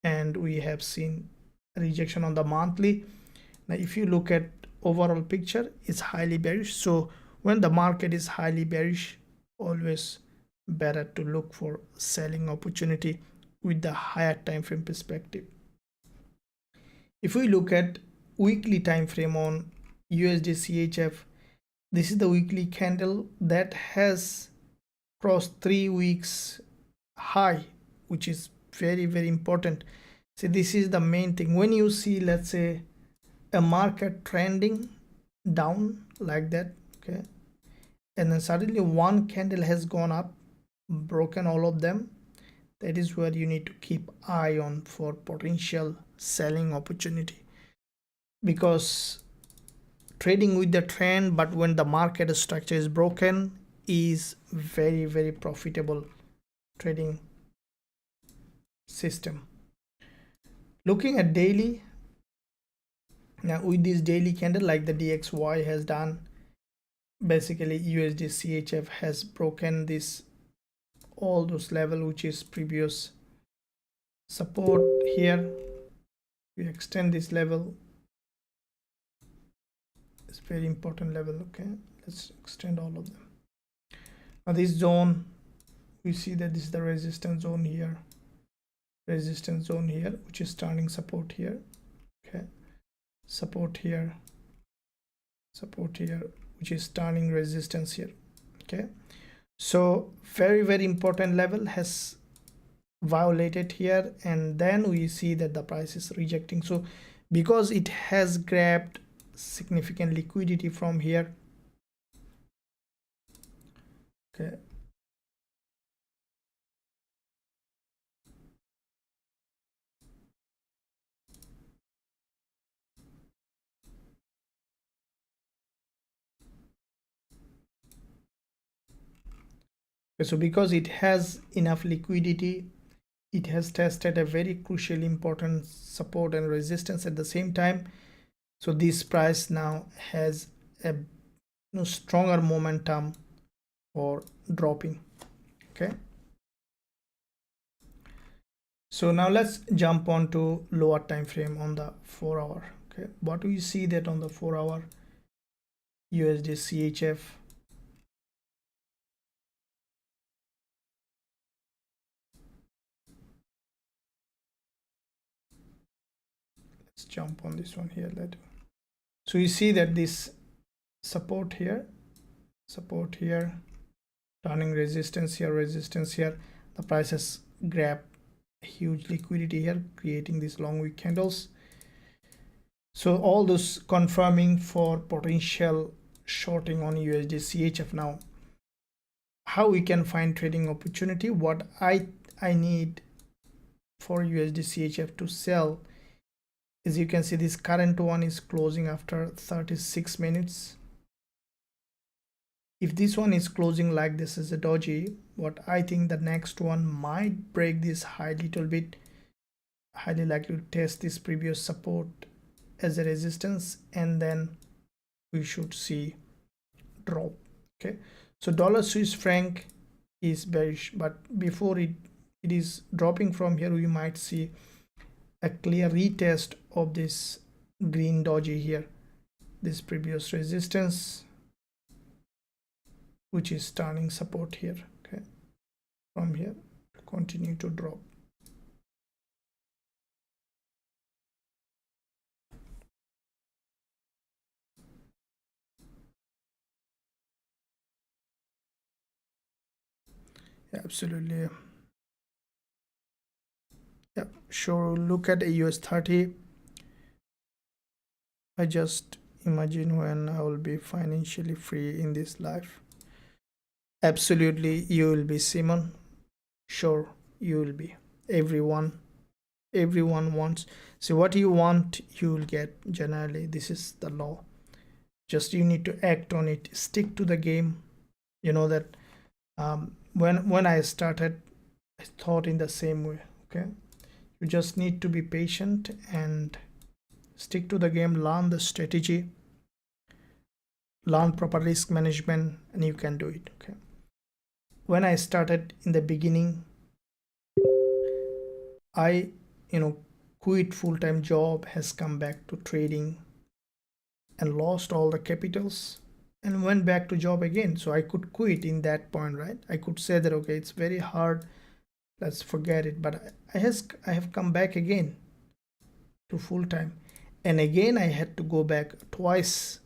and we have seen rejection on the monthly. Now if you look at overall picture, it's highly bearish. So when the market is highly bearish, always better to look for selling opportunity with the higher time frame perspective. If we look at weekly time frame on USD CHF, this is the weekly candle that has crossed 3 weeks high, which is very important. See, this is the main thing. When you see, let's say, a market trending down like that, okay, and then suddenly one candle has gone up, broken all of them, that is where you need to keep eye on for potential selling opportunity. Because trading with the trend, but when the market structure is broken, is very profitable trading system. Looking at daily, now with this daily candle, like the DXY has done, basically USD CHF has broken this, all those level which is previous support here. We extend this level, it's very important level. Okay, let's extend all of them. Now this zone, we see that this is the resistance zone here, resistance zone here, which is turning support here. Okay, support here, support here, which is turning resistance here. Okay, so very important level has violated here, and then we see that the price is rejecting. So because it has grabbed significant liquidity from here, okay, so because it has enough liquidity, it has tested a very crucial important support and resistance at the same time. So this price now has a stronger momentum for dropping. Okay, so now let's jump on to lower time frame on the 4-hour. Okay, what we see that on the 4-hour USD CHF, let's jump on this one here. So you see that this support here, turning resistance here, the price has grabbed huge liquidity here, creating these long wick candles. So all those confirming for potential shorting on USD CHF. Now how we can find trading opportunity, what I need for USD CHF to sell, as you can see, this current one is closing after 36 minutes. If this one is closing like this as a doji, what I think the next one might break this high little bit, highly likely to test this previous support as a resistance, and then we should see drop. Okay, so dollar Swiss franc is bearish, but before it is dropping from here, we might see a clear retest of this green doji here, this previous resistance, which is turning support here. Okay, from here continue to drop. Absolutely. Yeah, sure. Look at a US30. I just imagine when I will be financially free in this life. Absolutely, you will be, Simon. Sure, you will be. Everyone wants. So what you want, you will get. Generally, this is the law. Just you need to act on it. Stick to the game. You know that when I started, I thought in the same way. Okay, you just need to be patient and stick to the game, learn the strategy, learn proper risk management, and you can do it. Okay, when I started in the beginning, I quit full-time job, has come back to trading and lost all the capitals and went back to job again. So I could quit in that point, right? I could say that, okay, it's very hard, let's forget it. But I have come back again to full-time, and again I had to go back twice.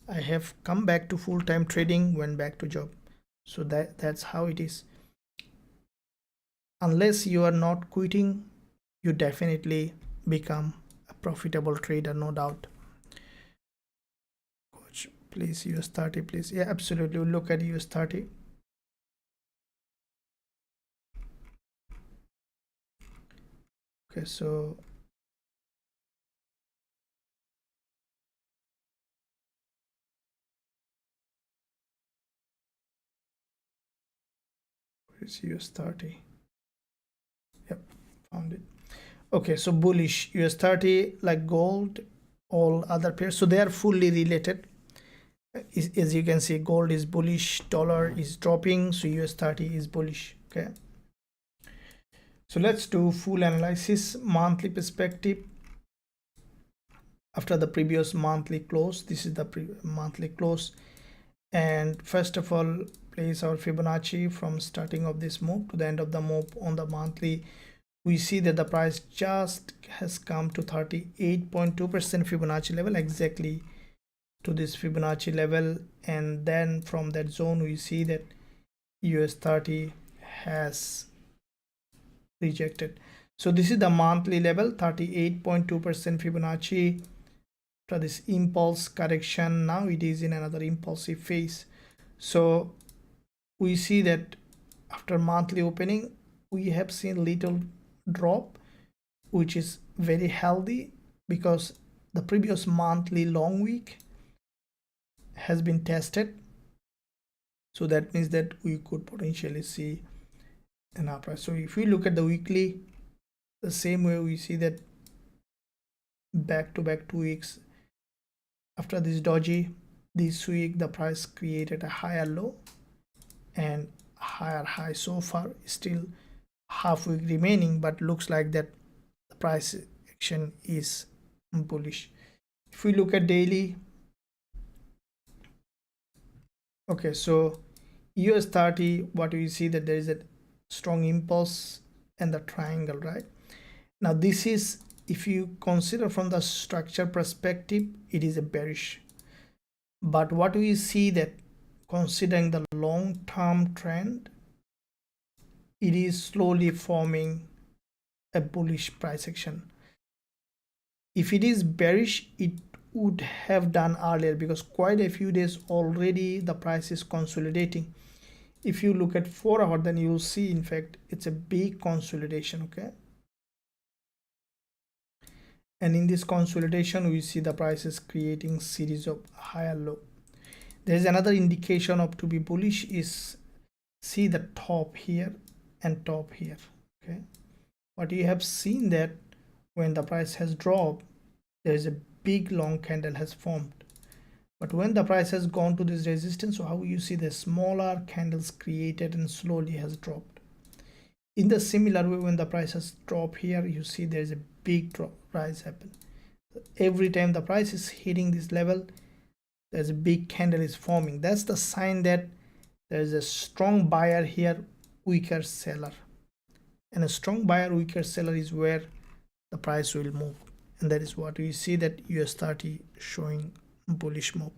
I have come back to full-time trading, went back to job. So that's how it is. unless you are not quitting, you definitely become a profitable trader, no doubt. Coach, please, US30, please. Yeah, absolutely. We'll look at US30. Okay, so where's US30? Yep, found it. Okay, so bullish US30, like gold, all other pairs, so they are fully related. As you can see, gold is bullish, dollar is dropping, so US30 is bullish. Okay, so let's do full analysis. Monthly perspective, after the previous monthly close, this is the monthly close, and first of all, place our Fibonacci from starting of this move to the end of the move. On the monthly, we see that the price just has come to 38.2% Fibonacci level, exactly to this Fibonacci level, and then from that zone we see that US30 has rejected. So this is the monthly level, 38.2% Fibonacci. After this impulse correction, now it is in another impulsive phase. So we see that after monthly opening, we have seen little drop, which is very healthy because the previous monthly long week has been tested. So that means that we could potentially see an uprise. So if we look at the weekly, the same way we see that back to back 2 weeks after this doji, this week the price created a higher low and higher high. So far still half week remaining, but looks like that the price action is bullish. If we look at daily, okay, so US30, what we see that there is a strong impulse and the triangle, right? Now this is, if you consider from the structure perspective, it is a bearish, but what we see that considering the long-term trend, it is slowly forming a bullish price action. If it is bearish, it would have done earlier, because quite a few days already the price is consolidating. If you look at 4 hour, then you will see in fact it's a big consolidation. Okay, and in this consolidation we see the price is creating series of higher low. There is another indication of to be bullish is, see the top here and top here. Okay, but you have seen that when the price has dropped, there is a big long candle has formed, but when the price has gone to this resistance, so how you see the smaller candles created and slowly has dropped. In the similar way, when the price has dropped here, you see there is a big drop rise happen. Every time the price is hitting this level, there's a big candle is forming. That's the sign that there is a strong buyer here, weaker seller, and a strong buyer, weaker seller is where the price will move, and that is what we see that US30 showing bullish move.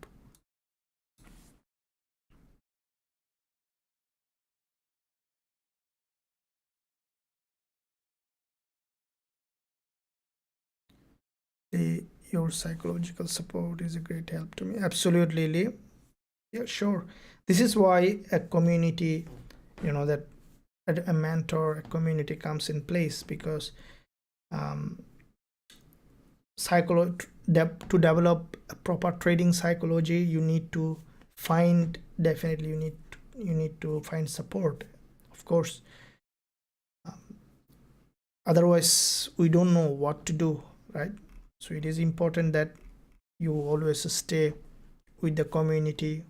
Your psychological support is a great help to me. Absolutely, Lee. Yeah, sure. This is why a community, you know, that a mentor, a community comes in place, because to develop a proper trading psychology, you need to find, definitely you need to find support, of course. Otherwise we don't know what to do, right? So it is important that you always stay with the community,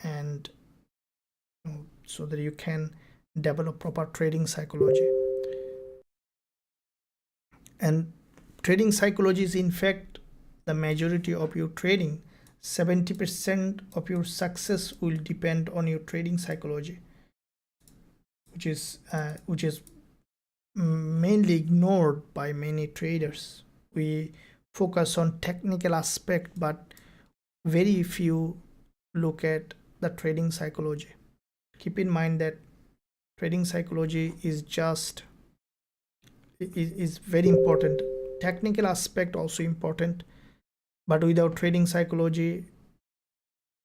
and so that you can develop proper trading psychology. And trading psychology is in fact the majority of your trading. 70% of your success will depend on your trading psychology, which is mainly ignored by many traders. We focus on technical aspect, but very few look at the trading psychology. Keep in mind that Trading psychology is just is very important. Technical aspect also important, but without trading psychology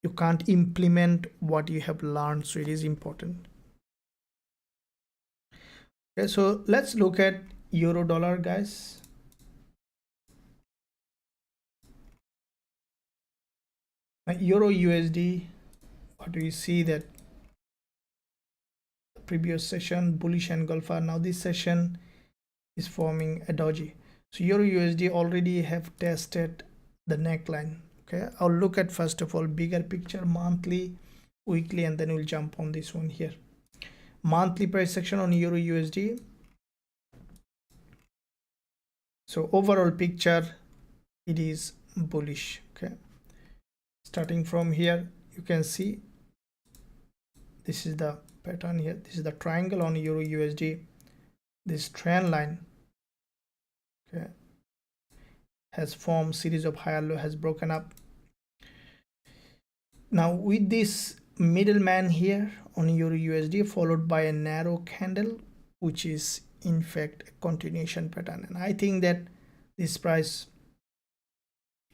you can't implement what you have learned, so it is important. Okay, so let's look at euro dollar, guys. Euro USD, what do we see that previous session bullish engulfer, now this session is forming a doji. So euro USD already have tested the neckline. Okay, I'll look at first of all bigger picture, monthly, weekly, and then we'll jump on this one here. Monthly price action on euro USD. So overall picture, it is bullish. Okay, starting from here you can see this is the pattern here. This is the triangle on euro USD. This trend line, okay, has formed series of higher low, has broken up. Now with this middleman here on euro USD followed by a narrow candle, which is in fact a continuation pattern, and I think that this price,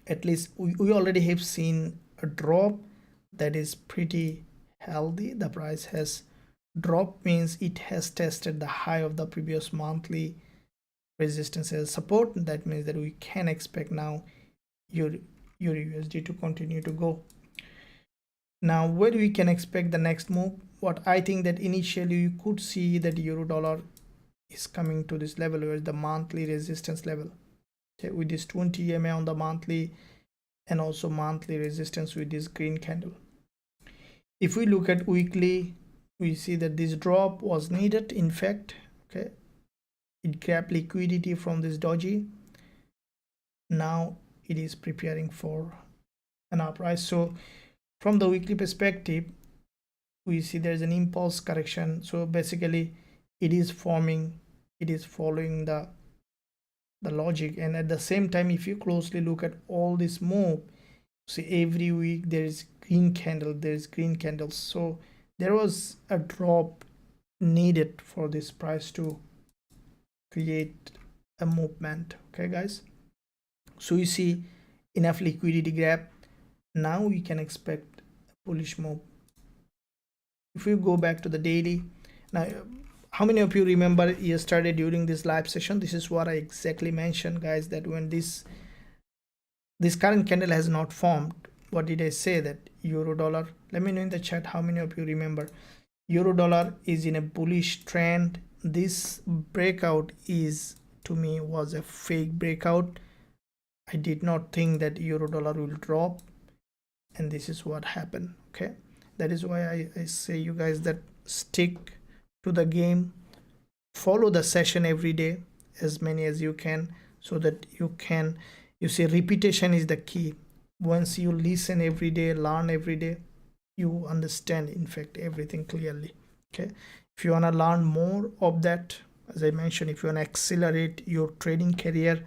at least we already have seen a drop that is pretty healthy. The price has dropped, means it has tested the high of the previous monthly resistance as support. That means that we can expect now euro USD to continue to go. Now where we can expect the next move, what I think that initially you could see that euro dollar is coming to this level where the monthly resistance level, okay, with this 20 EMA on the monthly and also monthly resistance with this green candle. If we look at weekly, we see that this drop was needed. In fact, okay, it grabbed liquidity from this doji. Now it is preparing for an uprise. So from the weekly perspective, we see there's an impulse correction. So basically it is forming, it is following the logic. And at the same time, if you closely look at all this move, see every week there is green candle, there is green candles. So there was a drop needed for this price to create a movement. Okay guys, so you see enough liquidity grab. Now we can expect a bullish move. If we go back to the daily, now how many of you remember yesterday during this live session, this is what I exactly mentioned, guys, that when this current candle has not formed, what did I say? That euro dollar, let me know in the chat how many of you remember. Euro dollar is in a bullish trend. This breakout is, to me, was a fake breakout. I did not think that euro dollar will drop, and this is what happened. Okay, that is why I say you guys that stick to the game, follow the session every day, as many as you can, so that you can, you see, repetition is the key. Once you listen every day, learn every day, you understand in fact everything clearly. Okay, if you want to learn more of that, as I mentioned, if you want to accelerate your trading career,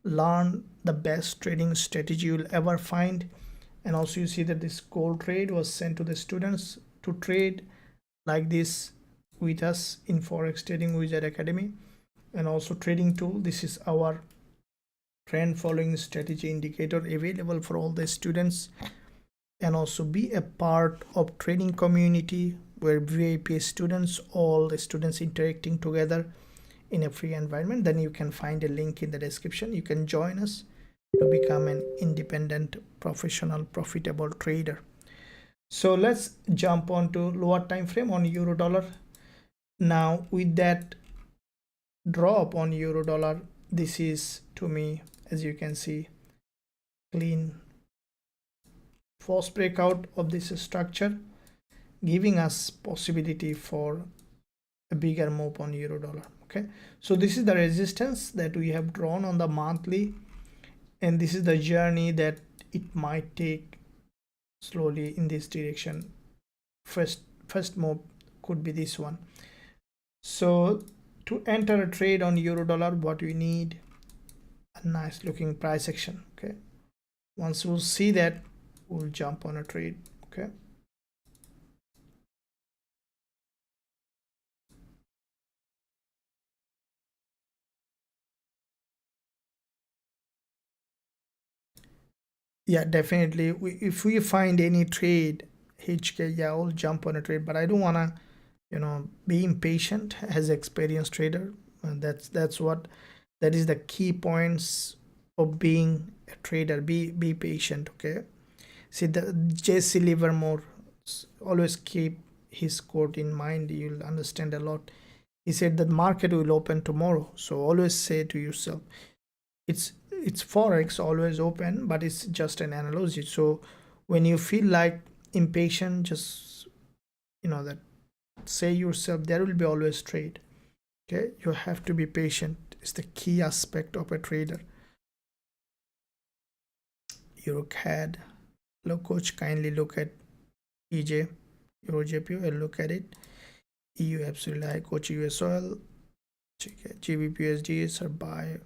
learn the best trading strategy you'll ever find. And also you see that this gold trade was sent to the students to trade like this with us in Forex Trading Wizard Academy. And also trading tool, this is our trend following strategy indicator available for all the students. And also be a part of trading community where VIP students, all the students interacting together in a free environment. Then you can find a link in the description. You can join us to become an independent, professional, profitable trader. So let's jump on to lower time frame on euro dollar. Now with that drop on euro dollar, this is, to me, as you can see, clean false breakout of this structure, giving us possibility for a bigger move on euro dollar. Okay, so this is the resistance that we have drawn on the monthly, and this is the journey that it might take slowly in this direction. First move could be this one. So to enter a trade on euro dollar, what we need, a nice looking price action. Okay, once we'll see that, we'll jump on a trade. Okay, Yeah, definitely. If we find any trade, HK, yeah, I'll jump on a trade, but I don't wanna, be impatient as experienced trader. And that's what that is the key points of being a trader. Be patient, okay? See the Jesse Livermore always keep his quote in mind. You'll understand a lot. He said that market will open tomorrow. So always say to yourself, it's Forex always open, but it's just an analogy. So when you feel like impatient, just that say yourself there will be always trade. Okay, you have to be patient. It's the key aspect of a trader. Eurocad, look coach, kindly look at EJ, Eurojpy, and look at it. EU absolutely high, coach US oil, GBPUSD is a buy.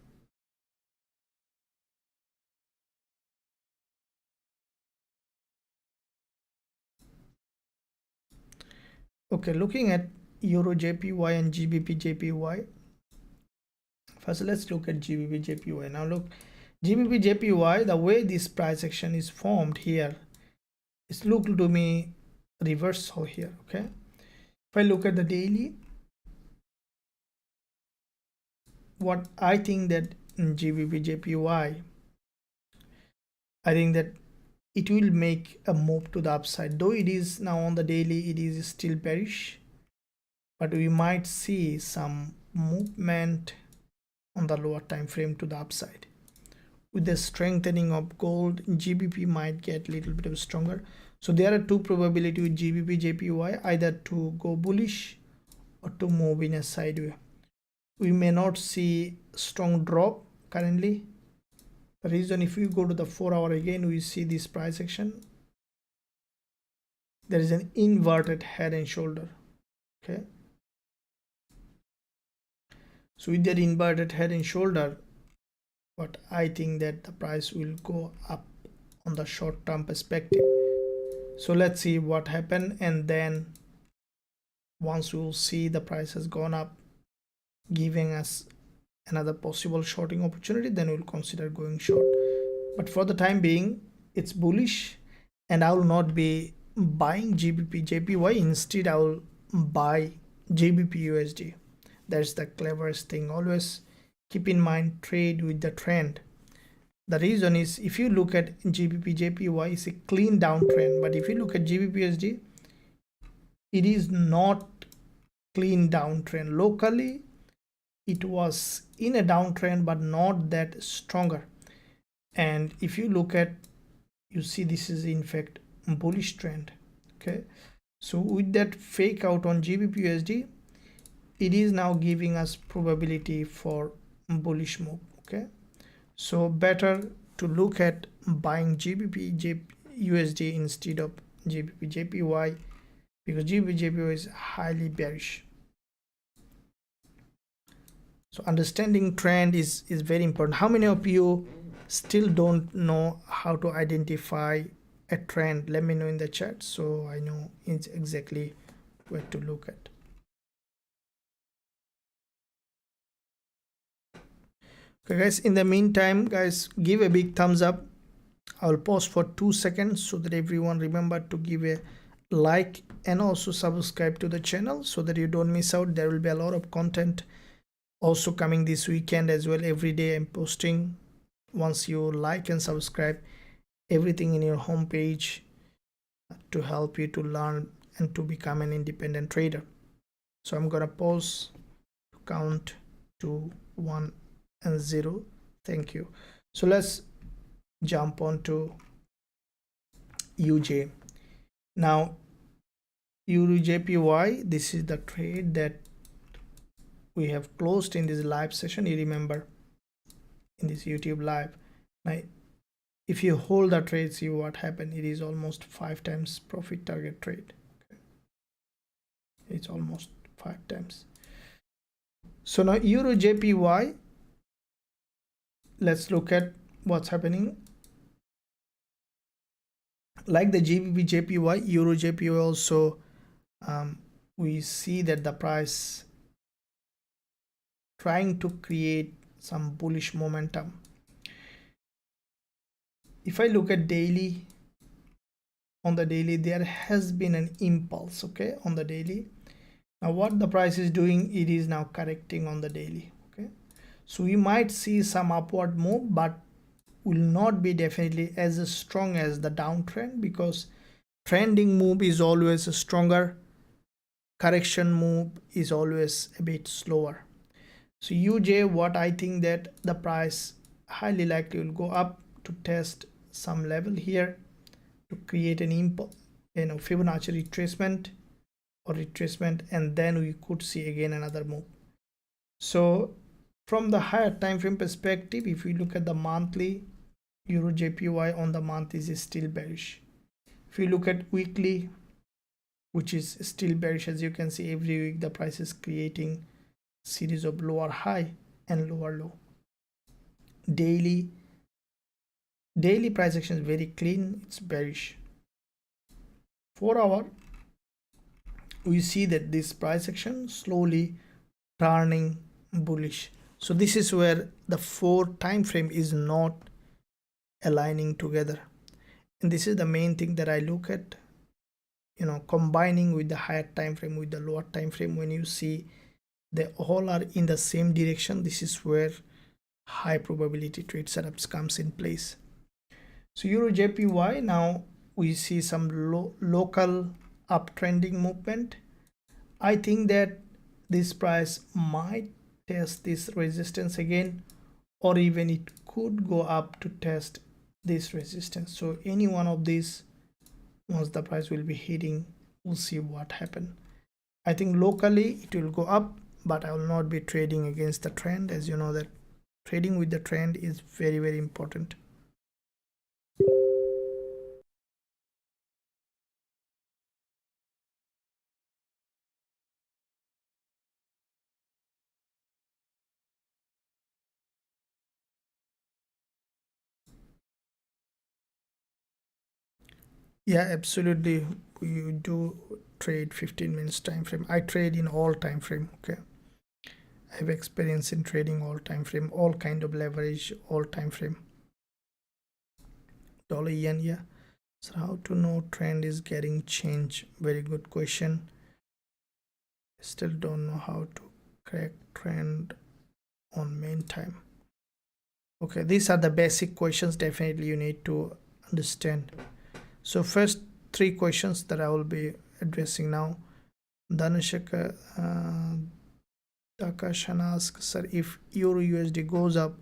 Okay, looking at Eurojpy and Gbpjpy. First, let's look at Gbpjpy. Now look, Gbpjpy, the way this price action is formed here, it's look to me reversal here. Okay, if I look at the daily, what I think that in Gbpjpy, I think that it will make a move to the upside. Though it is now on the daily, it is still bearish, but we might see some movement on the lower time frame to the upside. With the strengthening of gold, GBP might get a little bit of stronger. So there are two probability with Gbpjpy, either to go bullish or to move in a sideway. We may not see strong drop currently. The reason, if you go to the 4 hour again, we see this price action. There is an inverted head and shoulder. Okay. So with that inverted head and shoulder, but I think that the price will go up on the short term perspective. So let's see what happened, and then once we will see the price has gone up, giving us another possible shorting opportunity, then we'll consider going short. But for the time being, it's bullish, and I will not be buying JPY. Instead, I will buy GBPUSD. That's the cleverest thing. Always keep in mind, trade with the trend. The reason is, if you look at JPY, it's a clean downtrend, but if you look at GBPUSD, it is not clean downtrend. Locally, it was in a downtrend, but not that stronger. And if you look at, you see this is in fact bullish trend. Okay, so with that fake out on GBPUSD, it is now giving us probability for bullish move. Okay, so better to look at buying GBPUSD instead of GBPJPY, because GBPJPY is highly bearish. So understanding trend is very important. How many of you still don't know how to identify a trend? Let me know in the chat so I know it's exactly where to look at. Okay guys, in the meantime, guys, give a big thumbs up. I'll pause for 2 seconds so that everyone remember to give a like and also subscribe to the channel so that you don't miss out. There will be a lot of content also coming this weekend as well. Every day I'm posting. Once you like and subscribe, everything in your homepage to help you to learn and to become an independent trader. So I'm gonna pause, count to 1 and 0. Thank you. So let's jump on to UJ. Now Eurujpy, this is the trade that we have closed in this live session. You remember in this YouTube live. Now if you hold the trade, see what happened. It is almost 5 times profit target trade. Okay. It's almost 5 times. So now Eurujpy, let's look at what's happening. Like the GBPJPY, Eurojpy also, we see that the price trying to create some bullish momentum. if I look at daily, on the daily there has been an impulse, okay, on the daily. Now what the price is doing, it is now correcting on the daily, okay. So we might see some upward move, but will not be definitely as strong as the downtrend, because trending move is always stronger, correction move is always a bit slower. So UJ, what I think that the price highly likely will go up to test some level here to create an impulse, Fibonacci retracement or retracement, and then we could see again another move. So from the higher time frame perspective, if we look at the monthly, Eurujpy on the month is still bearish. If you look at weekly, which is still bearish, as you can see, every week the price is creating series of lower high and lower low. Daily price action is very clean, it's bearish. 4 hour, we see that this price action slowly turning bullish. So this is where the 4 time frame is not aligning together, and this is the main thing that I look at, combining with the higher time frame with the lower time frame. When you see they all are in the same direction, this is where high probability trade setups comes in place. So Eurujpy, now we see some local uptrending movement. I think that this price might test this resistance again, or even it could go up to test this resistance. So any one of these, once the price will be hitting, we'll see what happen. I think locally it will go up, but I will not be trading against the trend, as you know that trading with the trend is very, very important. Yeah, absolutely. You do trade 15 minutes time frame. I trade in all time frame, okay. I have experience in trading all time frame, all kind of leverage, all time frame. Dollar yen, yeah. So how to know trend is getting changed? Very good question. Still don't know how to crack trend on main time. Okay, these are the basic questions definitely you need to understand. So first 3 questions that I will be addressing now. Dhanashaka Takashan asks, sir, if Euro USD goes up,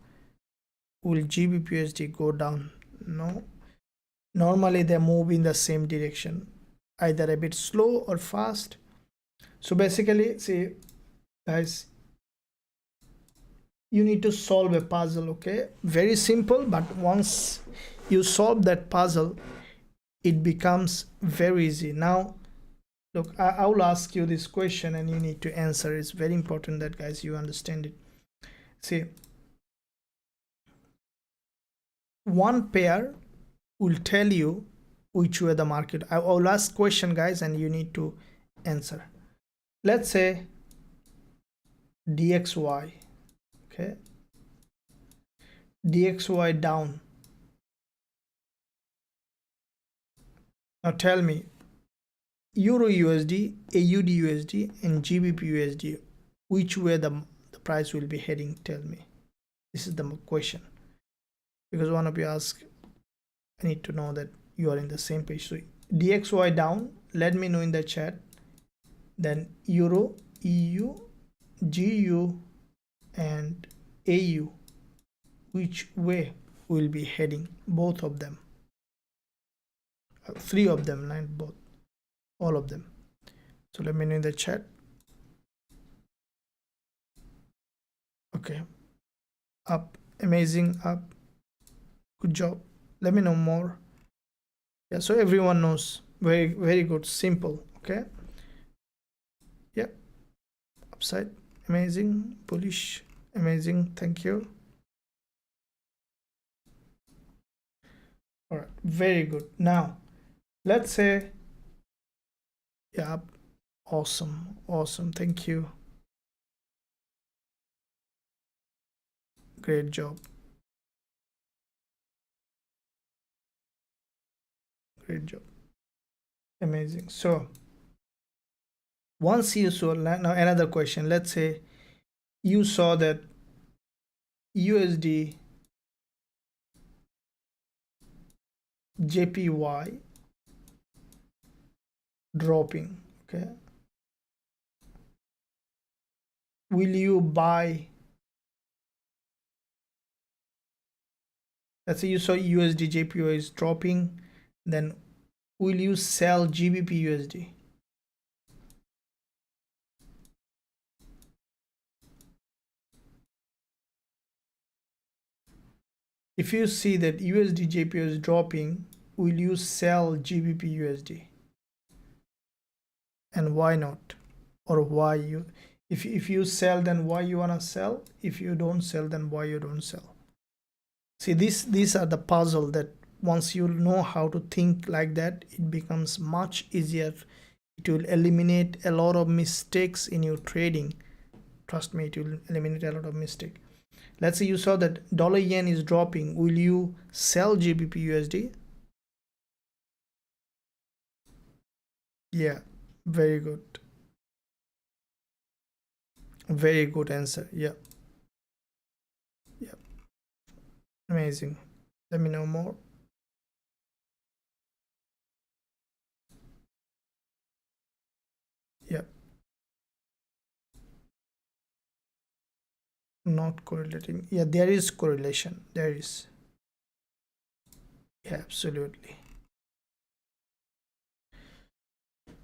will Gbpusd go down? No. Normally they move in the same direction, either a bit slow or fast. So basically, see guys, you need to solve a puzzle, okay? Very simple, but once you solve that puzzle, it becomes very easy. Now look, I will ask you this question and you need to answer. It's very important that guys you understand it. See, one pair will tell you which way the market. I will ask question guys and you need to answer. Let's say DXY, okay, DXY down. Now tell me, Euro USD, AUD USD and GBP USD, which way the price will be heading? Tell me. This is the question, because one of you asked, I need to know that you are in the same page. So DXY down, let me know in the chat. Then Euro, EU, GU and AU, which way will be heading? Both of them, 3 of them, not both, all of them. So let me know in the chat. Okay, up, amazing, up, good job. Let me know more. Yeah, so everyone knows. Very, very good, simple. Okay, yeah, upside, amazing, bullish, amazing, thank you. All right, very good. Now let's say, yeah, awesome, awesome, thank you, great job. Great job. Amazing. So once you saw, now another question, let's say you saw that USD JPY dropping, okay, will you buy? Let's say you saw USD JPY is dropping, then will you sell GBP USD? If you see that USD JPY is dropping, will you sell GBP USD? And why not? Or why you, if you sell, then why you wanna sell? If you don't sell, then why you don't sell? See, these are the puzzle that once you know how to think like that, it becomes much easier. It will eliminate a lot of mistakes in your trading. Trust me, it will eliminate a lot of mistake. Let's say you saw that dollar yen is dropping. Will you sell GBP USD? Yeah, very good. Very good answer. Yeah. Yeah. Amazing. Let me know more. Yeah. Not correlating. Yeah, there is correlation. There is. Yeah, absolutely.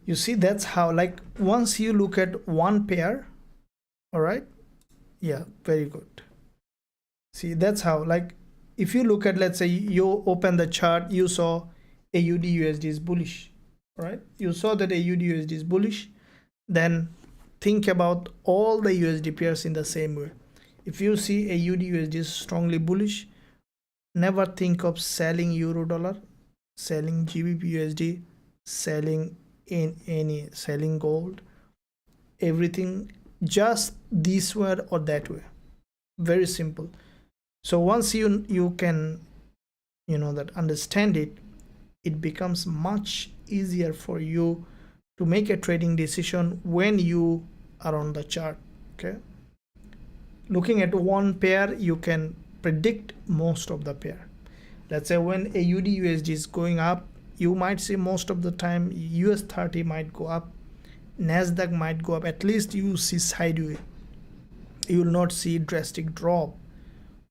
You see, that's how, like, once you look at one pair, all right, yeah, very good. See, that's how, like, if you look at, let's say you open the chart, you saw AUD USD is bullish, right? You saw that AUD USD is bullish, then think about all the USD pairs in the same way. If you see AUD USD is strongly bullish, never think of selling euro dollar, selling GBP USD, selling selling gold, everything just this way or that way. Very simple. So once you can, you know, that understand it, it becomes much easier for you to make a trading decision when you are on the chart. Okay, looking at one pair, you can predict most of the pair. Let's say when AUD USD is going up, you might see most of the time US30 might go up, NASDAQ might go up. At least you see sideways. You will not see drastic drop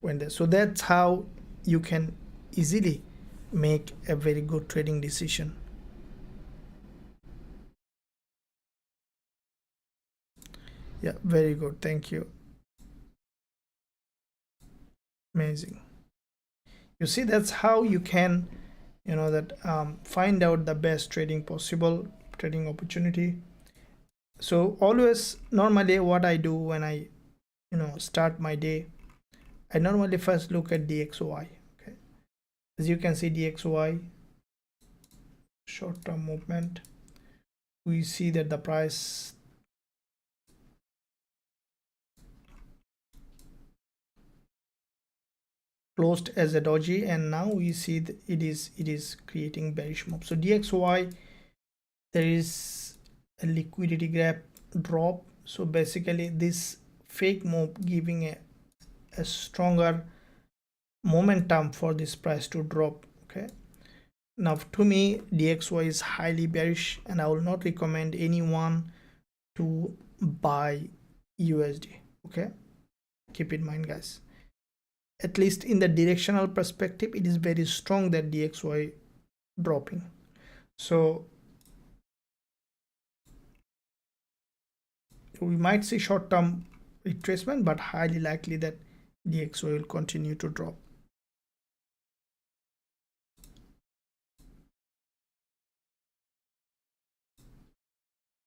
when there. So that's how you can easily make a very good trading decision. Yeah, very good. Thank you. Amazing. You see, that's how you can, you know, that find out the best trading possible, trading opportunity. So always, normally what I do when I, you know, start my day, I normally first look at DXY. Okay, as you can see, DXY short-term movement, we see that the price closed as a doji, and now we see that it is creating bearish move. So DXY, there is a liquidity gap drop. So basically this fake move giving a stronger momentum for this price to drop. Okay, now to me DXY is highly bearish, and I will not recommend anyone to buy USD. Okay, keep in mind, guys. At least in the directional perspective, it is very strong that DXY dropping. So we might see short-term retracement, but highly likely that DXY will continue to drop.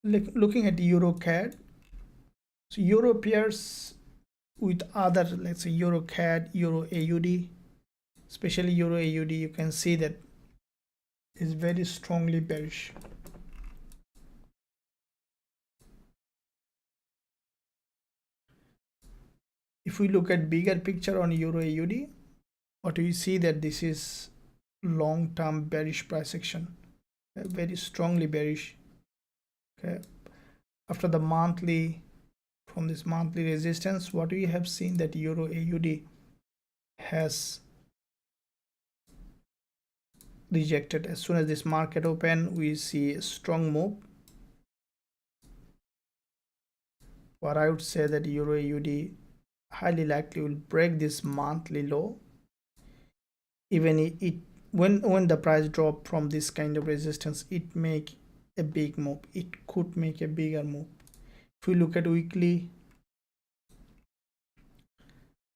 Looking at Euro CAD, so Euro pairs with other, let's say Euro CAD, Euro AUD, especially Euro AUD, you can see that is very strongly bearish. If we look at bigger picture on Euro AUD, what we see that this is long-term bearish price action, very strongly bearish. Okay, after the monthly, from this monthly resistance, what we have seen that euro AUD has rejected. As soon as this market open, we see a strong move. What I would say that euro AUD highly likely will break this monthly low. Even it when the price drop from this kind of resistance, it make a big move. It could make a bigger move. If we look at weekly,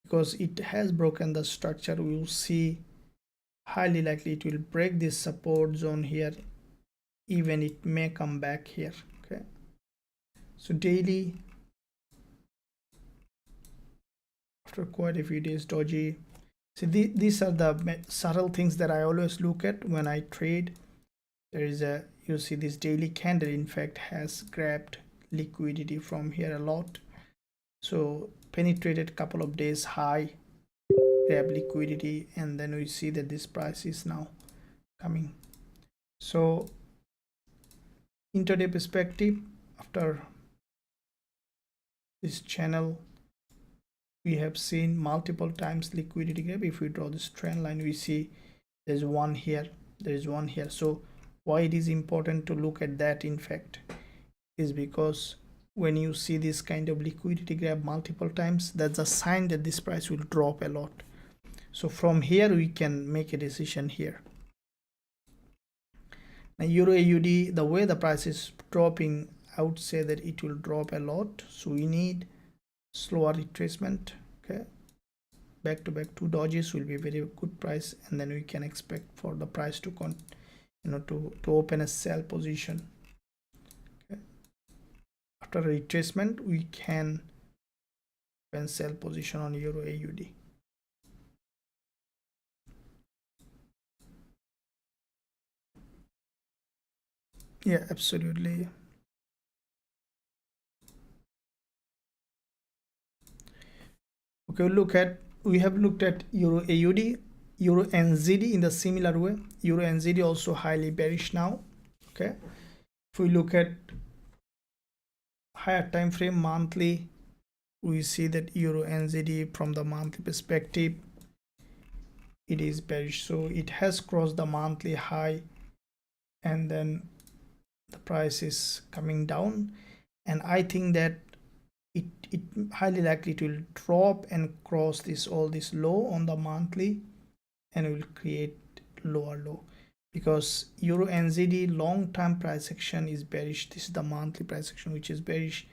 because it has broken the structure, we will see highly likely it will break this support zone here. Even it may come back here. Okay, so daily, after quite a few days dodgy. See, these are the subtle things that I always look at when I trade. There is a, you see this daily candle in fact has grabbed liquidity from here a lot, so penetrated couple of days high, grab liquidity, and then we see that this price is now coming. So intraday perspective, after this channel, we have seen multiple times liquidity grab. If we draw this trend line, we see there's one here, there is one here. So why it is important to look at that, in fact, is because when you see this kind of liquidity grab multiple times, that's a sign that this price will drop a lot. So from here we can make a decision here. Now euro AUD, the way the price is dropping, I would say that it will drop a lot, so we need slower retracement. Okay, back to back 2 dodges will be a very good price, and then we can expect for the price to to open a sell position. Okay, after a retracement we can open sell position on euro AUD. Yeah, absolutely. Okay, we have looked at euro AUD, euro NZD in the similar way. Euro NZD also highly bearish now. Okay, if we look at higher time frame, monthly, we see that euro NZD from the monthly perspective, it is bearish. So it has crossed the monthly high, and then the price is coming down, and I think that it highly likely it will drop and cross this all this low on the monthly, and will create lower low, because euro NZD long-term price action is bearish. This is the monthly price action which is bearish,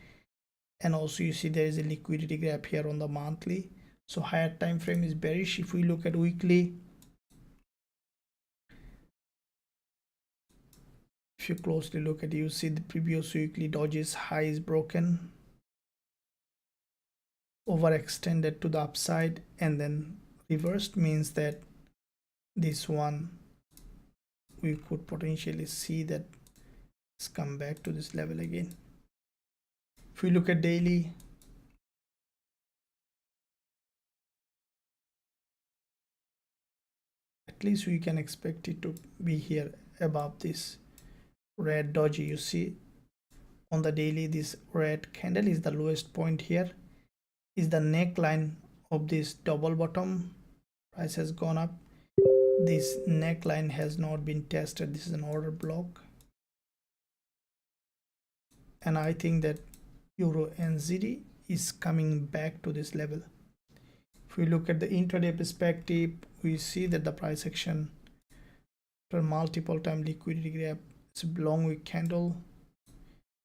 and also you see there is a liquidity gap here on the monthly, so higher time frame is bearish. If we look at weekly, if you closely look at, you see the previous weekly dodges high is broken, overextended to the upside, and then reversed, means that this one we could potentially see that it's come back to this level again. If we look at daily, at least we can expect it to be here above this red doji. You see on the daily, this red candle is the lowest point here, is the neckline of this double bottom. Price has gone up, this neckline has not been tested. This is an order block, and I think that euro NZD is coming back to this level. If we look at the intraday perspective, we see that the price action after multiple time liquidity grab, it's a long wick candle,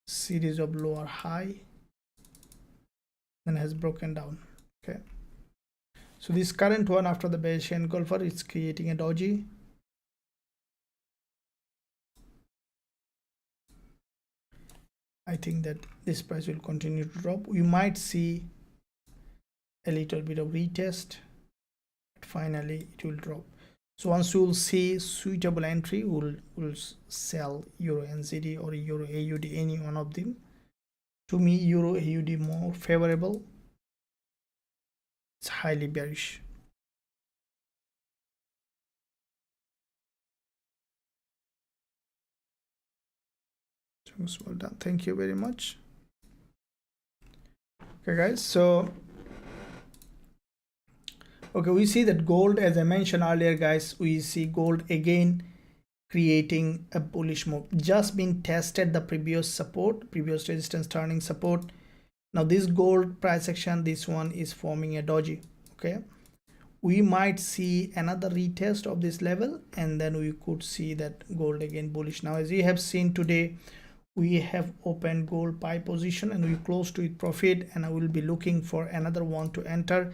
series of lower high, then has broken down. Okay, so this current one after the bearish engulfer, it's creating a doji. I think that this price will continue to drop. We might see a little bit of retest, but finally it will drop. So once you will see suitable entry, we'll sell euro NZD or euro AUD, any one of them. To me, euro AUD more favorable. It's highly bearish. Well done, thank you very much. Okay guys, so okay, we see that gold, as I mentioned earlier guys, we see gold again creating a bullish move, just been tested the previous support, previous resistance, turning support. Now this gold price action, this one is forming a doji. Okay, we might see another retest of this level, and then we could see that gold again bullish. Now as you have seen today, we have opened gold buy position and we closed with profit, and I will be looking for another one to enter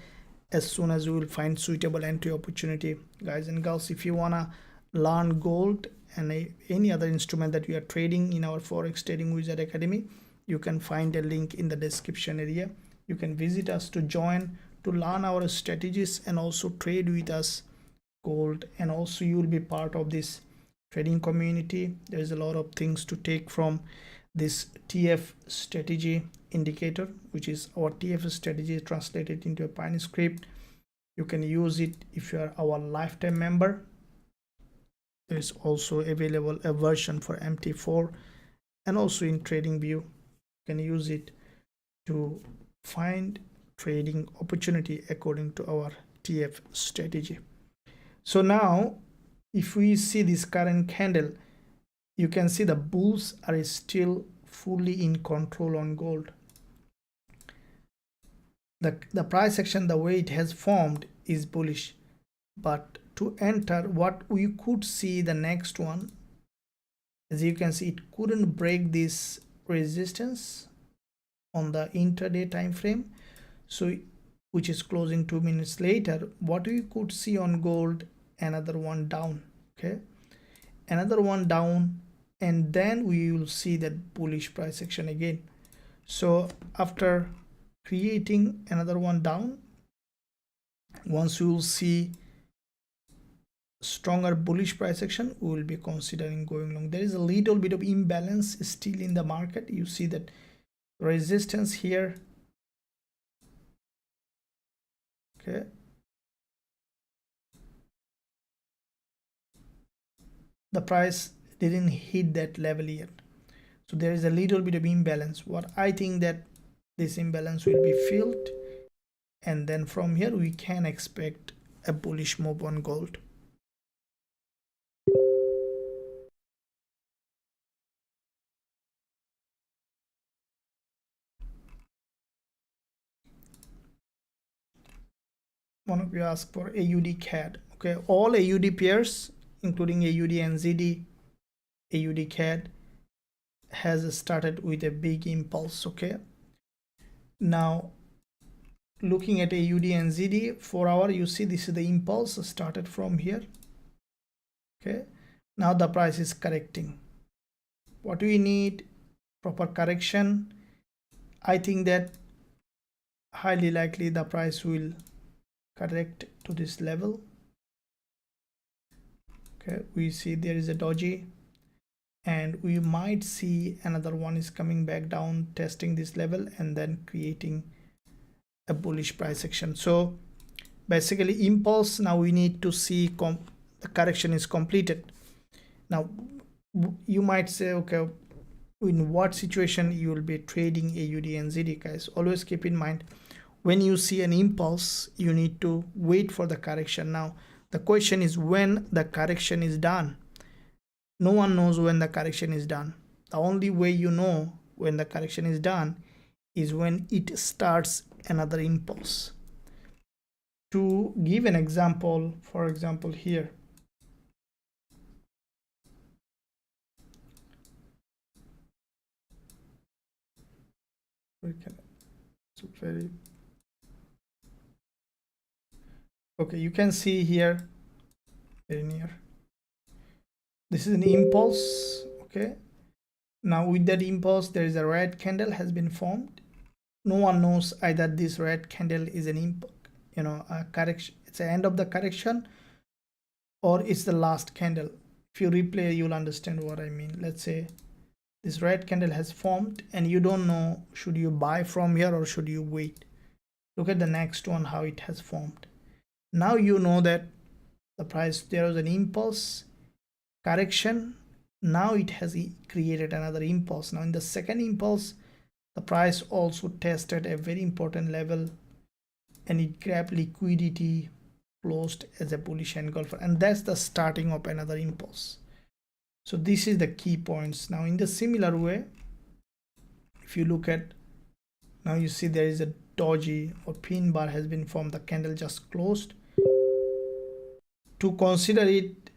as soon as we will find suitable entry opportunity. Guys and girls, if you wanna learn gold and any other instrument that we are trading in our Forex Trading Wizard Academy, you can find a link in the description area. You can visit us to join, to learn our strategies and also trade with us gold, and also you will be part of this trading community. There's a lot of things to take from this TF strategy indicator, which is our TF strategy translated into a Python script. You can use it if you are our lifetime member. There is also available a version for MT4, and also in TradingView you can use it to find trading opportunity according to our TF strategy. So now if we see this current candle, you can see the bulls are still fully in control on gold. The price action, the way it has formed, is bullish, but to enter, what we could see the next one, as you can see, it couldn't break this resistance on the intraday time frame, so which is closing 2 minutes later. What we could see on gold, another one down. Okay, another one down, and then we will see that bullish price action again. So after creating another one down, once we will see stronger bullish price action, we will be considering going long. There is a little bit of imbalance still in the market. You see that resistance here. Okay, the price didn't hit that level yet, so there is a little bit of imbalance. What I think that this imbalance will be filled, and then from here we can expect a bullish move on gold. One of you asked for AUD CAD. Okay, all AUD pairs including AUD and ZD, AUD CAD has started with a big impulse. Okay, now looking at AUD and ZD 4 hour, you see this is the impulse started from here. Okay, now the price is correcting. What we need, proper correction. I think that highly likely the price will correct to this level. Okay, we see there is a doji, and we might see another one is coming back down, testing this level and then creating a bullish price action. So basically impulse, now we need to see the correction is completed. Now you might say, okay, in what situation you will be trading AUD and ZD? Guys, always keep in mind, when you see an impulse, you need to wait for the correction. Now the question is when the correction is done. No one knows when the correction is done. The only way you know when the correction is done is when it starts another impulse. To give an example, for example here, okay, you can see here very near, this is an impulse. Okay, now with that impulse there is a red candle has been formed. No one knows either this red candle is an a correction, it's the end of the correction, or it's the last candle. If you replay, you'll understand what I mean. Let's say this red candle has formed and you don't know, should you buy from here or should you wait? Look at the next one, how it has formed. Now you know that the price, there was an impulse, correction, Now it has created another impulse. Now in the second impulse, the price also tested a very important level and it grabbed liquidity, closed as a bullish engulfer, and that's the starting of another impulse. So this is the key points. Now in the similar way, if you look at, now you see there is a doji or pin bar has been formed, the candle just closed. To consider it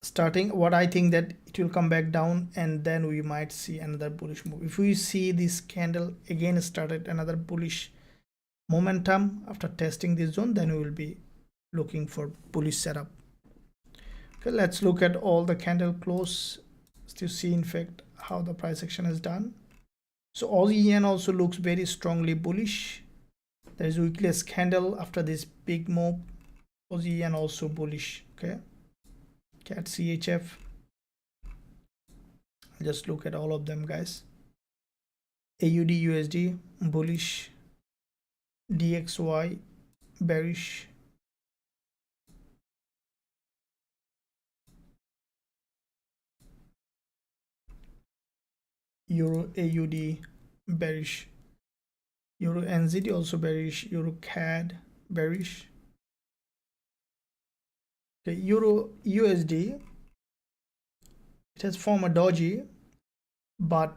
starting, what I think that it will come back down and then we might see another bullish move. If we see this candle again started another bullish momentum after testing this zone, then we will be looking for bullish setup. Okay, let's look at all the candle close to see in fact how the price action is done. So Aussie yen also looks very strongly bullish. There is weakless candle after this big move. Aussie yen also bullish. Okay, CAD CHF, I'll just look at all of them, guys. AUD USD bullish, DXY bearish, Euro AUD bearish, Euro NZD also bearish, Euro CAD bearish. Okay, Euro USD, it has formed a doji, but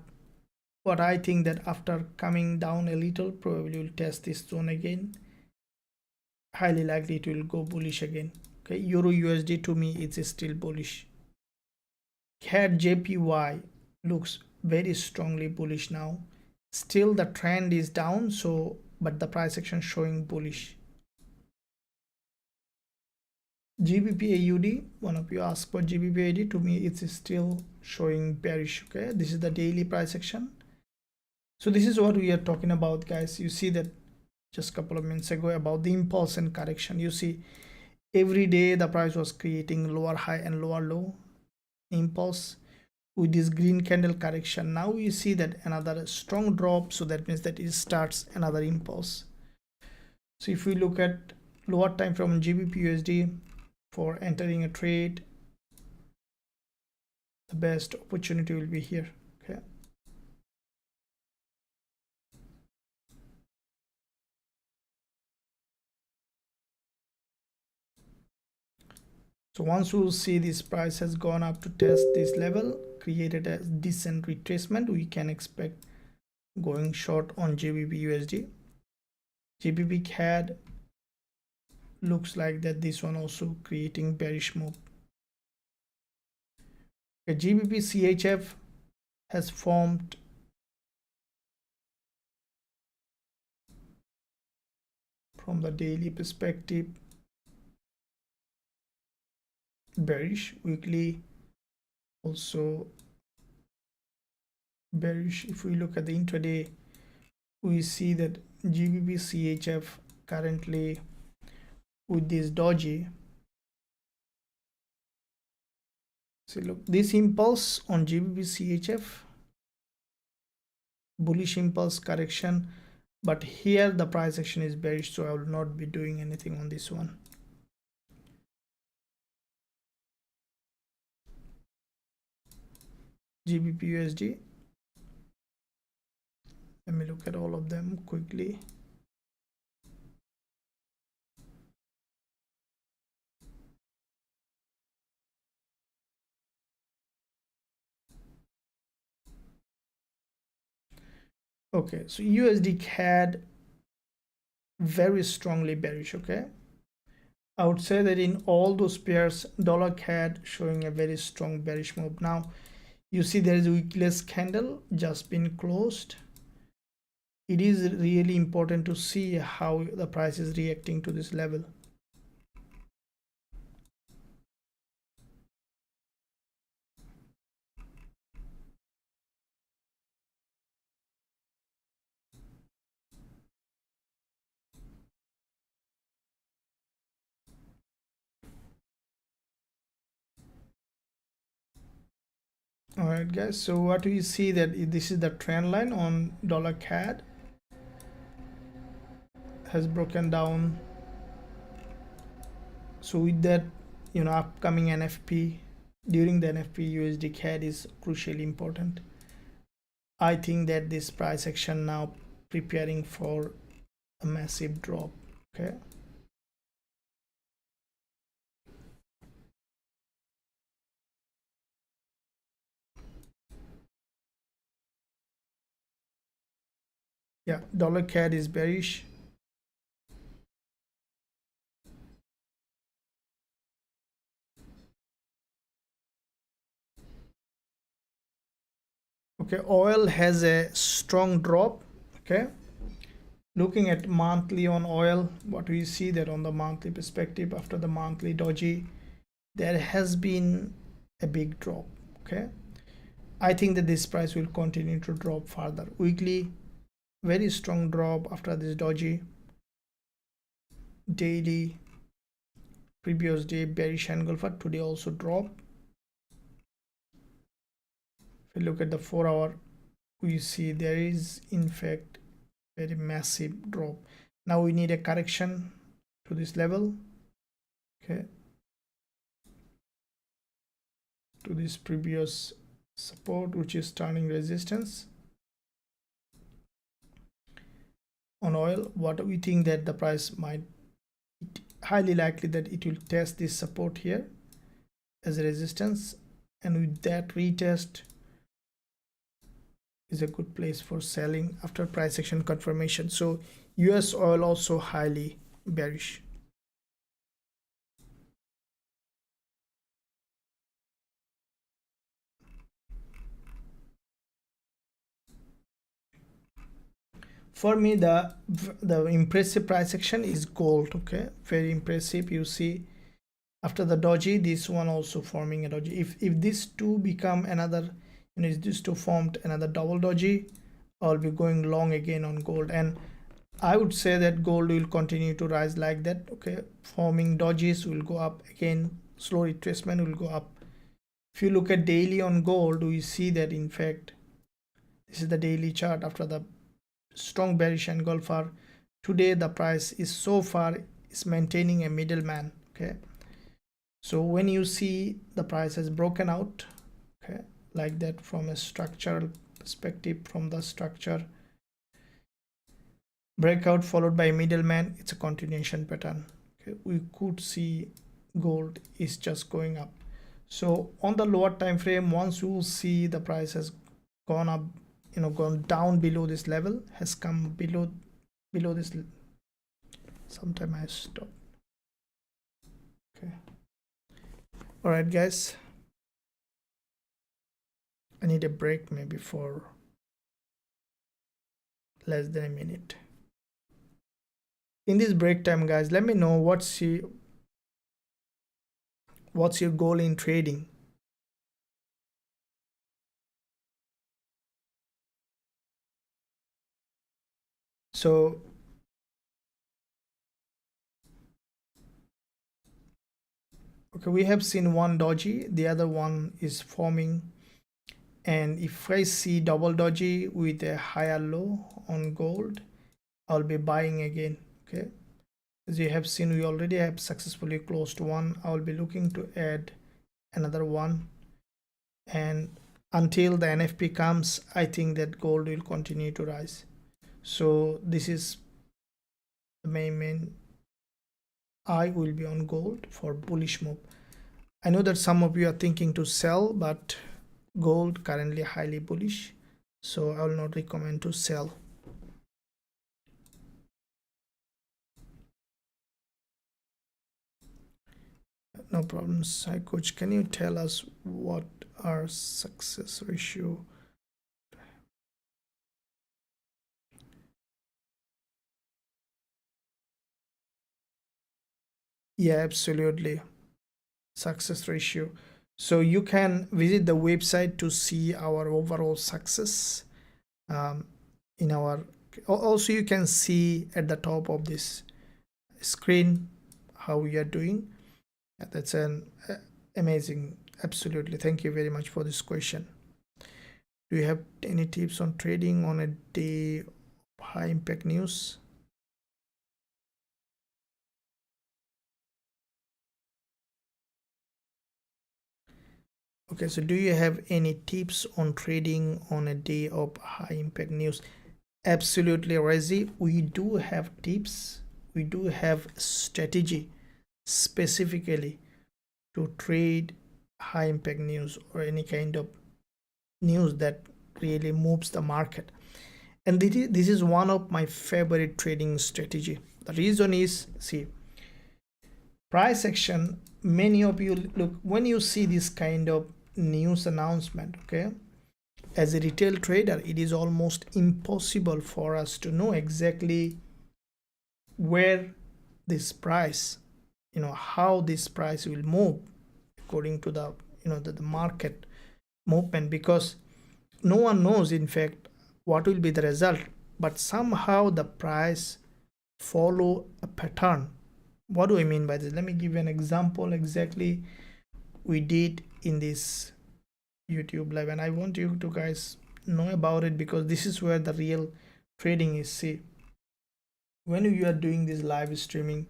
what I think that after coming down a little, probably will test this zone again. Highly likely it will go bullish again. Okay, Euro USD to me it's still bullish. CAD JPY looks very strongly bullish now. Still the trend is down, so but the price action showing bullish. GBP AUD, one of you asked for GBP AUD, to me it's still showing bearish. Okay, this is the daily price action. So this is what we are talking about, guys. You see that just a couple of minutes ago about the impulse and correction. You see every day the price was creating lower high and lower low impulse with this green candle correction. Now we see that another strong drop, so that means that it starts another impulse. So if we look at lower time from GBP USD for entering a trade, the best opportunity will be here. Okay, so once we will see this price has gone up to test this level, created a decent retracement, we can expect going short on GBP USD. GBP CAD looks like that this one also creating bearish move. Okay, GBP CHF has formed from the daily perspective bearish, weekly also bearish. If we look at the intraday, we see that GBP CHF currently with this doji. So look, this impulse on GBP CHF, bullish impulse correction, but here the price action is bearish, so I will not be doing anything on this one. GBP USD, let me look at all of them quickly. Okay, so USD CAD very strongly bearish. Okay, I would say that in all those pairs, dollar CAD showing a very strong bearish move. Now you see there is a weakless candle just been closed. It is really important to see how the price is reacting to this level. All right, guys, so what we see that this is the trend line on dollar CAD, has broken down. So with that, upcoming NFP during the NFP USD CAD is crucially important. I think that this price action now preparing for a massive drop. Okay, yeah, dollar CAD is bearish. Okay, oil has a strong drop. Okay, looking at monthly on oil, what we see that on the monthly perspective, after the monthly doji, there has been a big drop. Okay, I think that this price will continue to drop further. Weekly, very strong drop after this doji. Daily, previous day bearish engulfer, today also drop. If you look at the 4-hour, we see there is in fact very massive drop. Now we need a correction to this level. Okay, to this previous support, which is turning resistance on oil. What we think that the price might, highly likely that it will test this support here as a resistance, and with that retest is a good place for selling after price action confirmation. So US oil also highly bearish. For me, the impressive price action is gold. Okay, very impressive. You see after the doji, this one also forming a doji. If these two become another, if these two formed another double doji, I'll be going long again on gold. And I would say that gold will continue to rise like that. Okay, forming dojis will go up again, slow retracement will go up. If you look at daily on gold, we see that in fact this is the daily chart after the strong bearish engulfer. Today the price is so far is maintaining a middleman. Okay, so when you see the price has broken out, okay, like that, from a structural perspective, from the structure breakout followed by middleman, it's a continuation pattern. Okay, we could see gold is just going up. So on the lower time frame, once you see the price has gone up, gone down below this level, has come below this, sometime I stop. Okay, all right guys, I need a break maybe for less than a minute. In this break time, guys, let me know what's your goal in trading. So okay, we have seen one doji, the other one is forming, and if I see double doji with a higher low on gold, I'll be buying again. Okay, as you have seen, we already have successfully closed one. I'll be looking to add another one, and until the NFP comes, I think that gold will continue to rise. So this is the main I will be on gold for bullish move. I know that some of you are thinking to sell, but gold currently highly bullish, so I will not recommend to sell. No problems. Hi coach, can you tell us what our success ratio? Yeah, absolutely. Success ratio. So you can visit the website to see our overall success. In our, also you can see at the top of this screen how we are doing. That's an amazing. Absolutely. Thank you very much for this question. Do you have any tips on trading on a day of high impact news? Okay, so do you have any tips on trading on a day of high impact news? Absolutely, Razi. We do have tips. We do have strategy specifically to trade high impact news or any kind of news that really moves the market. And this is one of my favorite trading strategy. The reason is, see, price action. Many of you look, when you see this kind of news announcement, okay, as a retail trader, it is almost impossible for us to know exactly where this price, how this price will move according to the the market movement, because no one knows in fact what will be the result, but somehow the price follow a pattern. What do I mean by this? Let me give you an example exactly we did in this YouTube live, and I want you to guys know about it because this is where the real trading is. See, when you are doing this live streaming,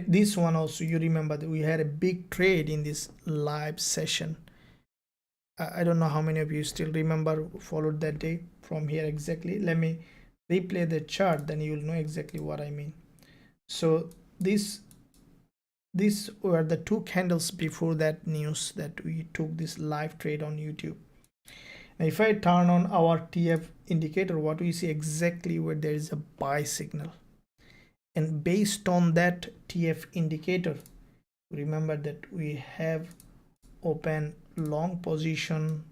this one also, you remember that we had a big trade in this live session. I don't know how many of you still remember, followed that day from here exactly. Let me replay the chart, then you'll know exactly what I mean. So these were the two candles before that news that we took this live trade on YouTube. Now if I turn on our TF indicator, what we see exactly where there is a buy signal, and based on that TF indicator, remember that we have open long position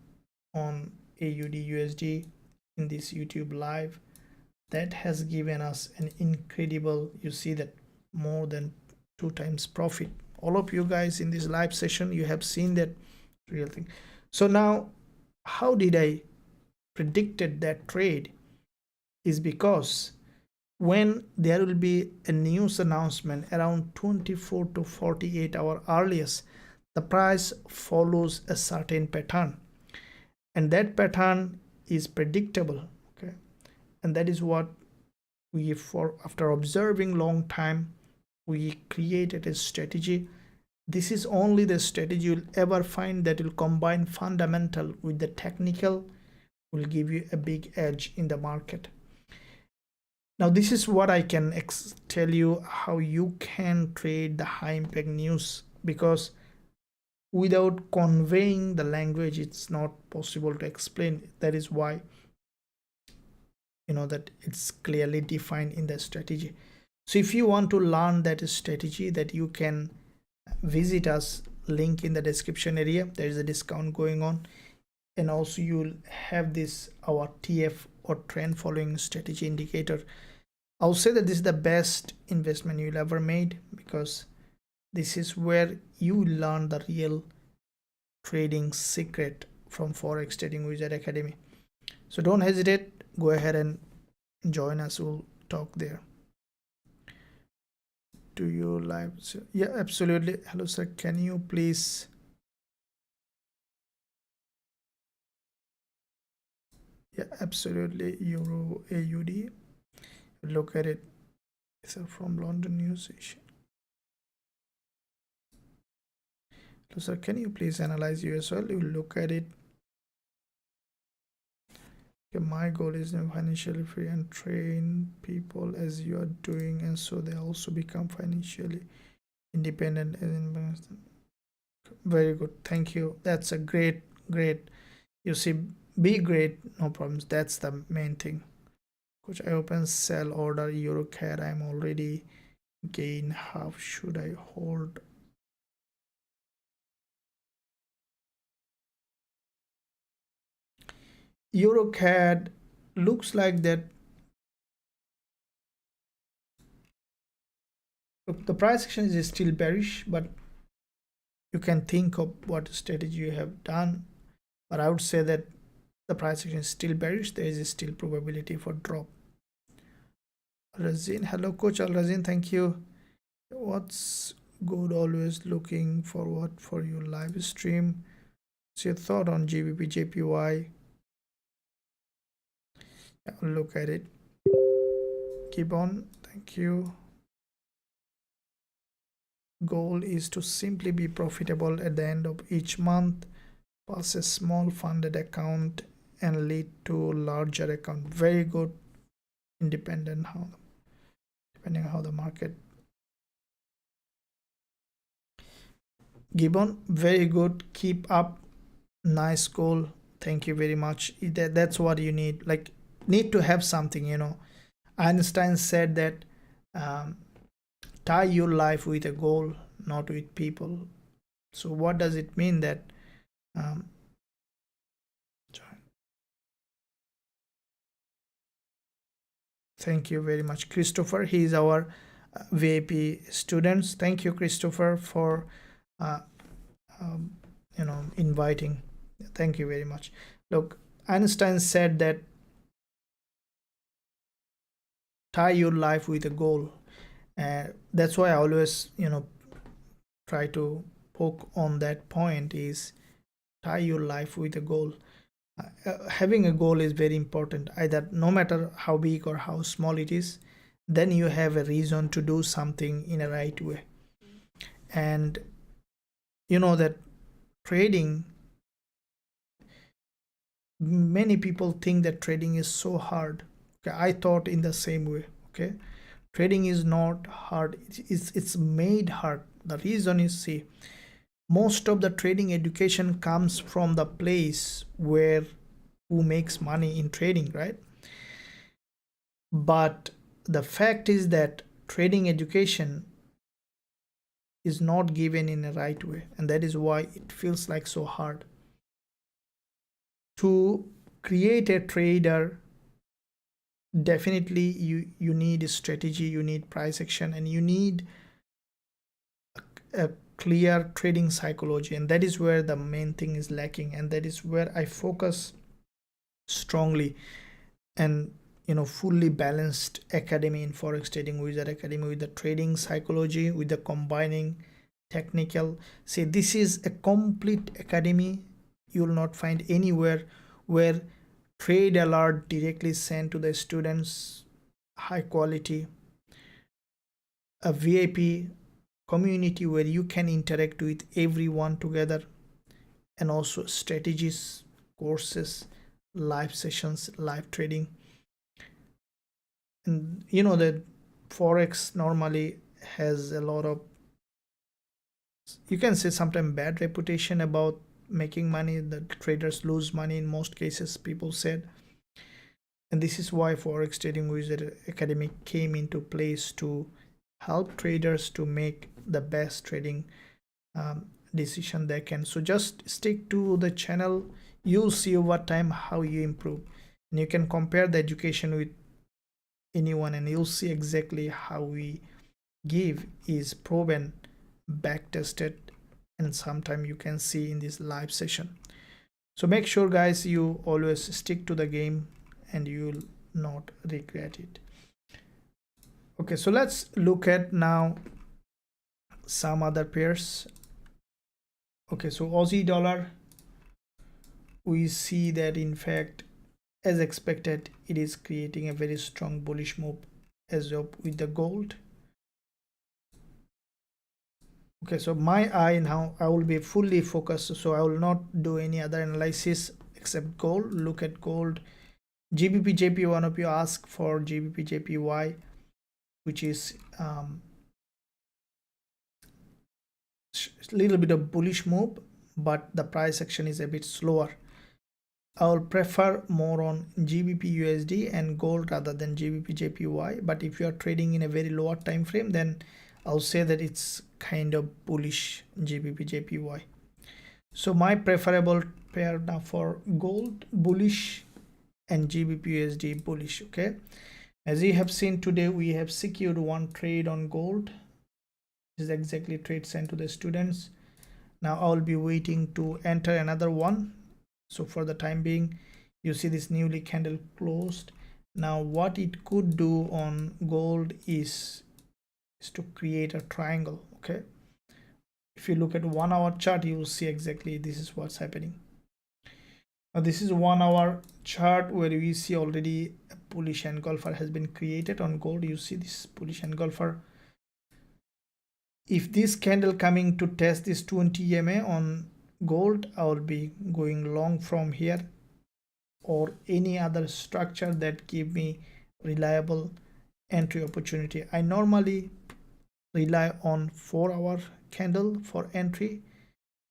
on AUD USD in this YouTube live. That has given us an incredible, you see that more than 2 times profit. All of you guys in this live session, you have seen that real thing. So now how did I predicted that trade is because when there will be a news announcement around 24 to 48 hour earliest, the price follows a certain pattern, and that pattern is predictable. Okay, and that is what we, for after observing long time, we created a strategy. This is only the strategy you'll ever find that will combine fundamental with the technical, will give you a big edge in the market. Now this is what I can tell you how you can trade the high impact news, because without conveying the language it's not possible to explain. That is why that it's clearly defined in the strategy. So if you want to learn that strategy, that you can visit us, link in the description area. There is a discount going on, and also you'll have this our TF or trend following strategy indicator. I'll say that this is the best investment you'll ever made, because this is where you learn the real trading secret from Forex Trading Wizard Academy. So don't hesitate, go ahead and join us. We'll talk there. Do you live? Yeah, absolutely. Hello sir, can you please yeah, absolutely. Euro AUD, look at it. So from London News Asia. So sir, can you please analyze USL? You look at it. Okay, my goal is financially free and train people as you are doing, and so they also become financially independent and very good. Thank you. That's a great. You see, be great, no problems. That's the main thing. Coach, I open sell order euro CAD. I'm already gain half. Should I hold? Euro CAD looks like that. The price action is still bearish, but you can think of what strategy you have done. But I would say that the price action is still bearish. There is still probability for drop. Razin, hello coach Al Razin, thank you. What's good? Always looking forward for your live stream. What's your thought on GBP JPY? Yeah, look at it. Keep on. Thank you. Goal is to simply be profitable at the end of each month. pass a small funded account and lead to larger account. Very good, independent how, depending on how the market. Gibbon, very good, keep up, nice goal, thank you very much. That's what you need, like need to have something, you know. Einstein said that tie your life with a goal, not with people. So what does it mean? That um, thank you very much, Christopher. He is our VIP students. Thank you, Christopher, for uh, um, you know, inviting. Thank you very much. Look, Einstein said that tie your life with a goal. That's why I always, you know, try to poke on that point, is tie your life with a goal. Having a goal is very important, either no matter how big or how small it is, then you have a reason to do something in a right way. And you know that trading, many people think that trading is so hard. Okay, I thought in the same way. Okay, trading is not hard, it's made hard. The reason is, see, most of the trading education comes from the place where who makes money in trading, right? But the fact is that trading education is not given in a right way, and that is why it feels like so hard. To create a trader, definitely you need a strategy, you need price action, and you need a clear trading psychology, and that is where the main thing is lacking, and that is where I focus strongly. And you know, fully balanced academy in Forex Trading Wizard Academy, with the trading psychology, with the combining technical. See, this is a complete academy. You will not find anywhere where trade alert directly sent to the students, high quality, a VIP community where you can interact with everyone together, and also strategies, courses, live sessions, live trading. And you know that Forex normally has a lot of, you can say, sometimes bad reputation about making money. The traders lose money in most cases, people said. And this is why Forex Trading Wizard Academy came into place, to help traders to make the best trading decision they can. So just stick to the channel, you'll see over time how you improve, and you can compare the education with anyone, and you'll see exactly how we give is proven, back tested, and sometime you can see in this live session. So make sure, guys, you always stick to the game and you'll not regret it. Okay, so let's look at now some other pairs. Okay, so Aussie dollar, we see that in fact, as expected, it is creating a very strong bullish move as of with the gold. Okay, so my eye now, I will be fully focused, so I will not do any other analysis except gold. Look at gold. GBP one of you asked for GBP which is a little bit of bullish move, but the price action is a bit slower. I will prefer more on GBP USD and gold rather than GBP but if you are trading in a very lower time frame, then I'll say that it's kind of bullish GBP. So my preferable pair now for gold bullish and GBP USD bullish. Okay, as you have seen today, we have secured one trade on gold. This is exactly trade sent to the students. Now I'll be waiting to enter another one. So for the time being, you see this newly candle closed. Now what it could do on gold is to create a triangle. Okay, if you look at 1 hour chart, you will see exactly this is what's happening. Now this is 1 hour chart where we see already a bullish engulfer has been created on gold. You see this bullish engulfer. If this candle coming to test this 20 EMA on gold, I will be going long from here, or any other structure that give me reliable entry opportunity. I normally rely on 4-hour candle for entry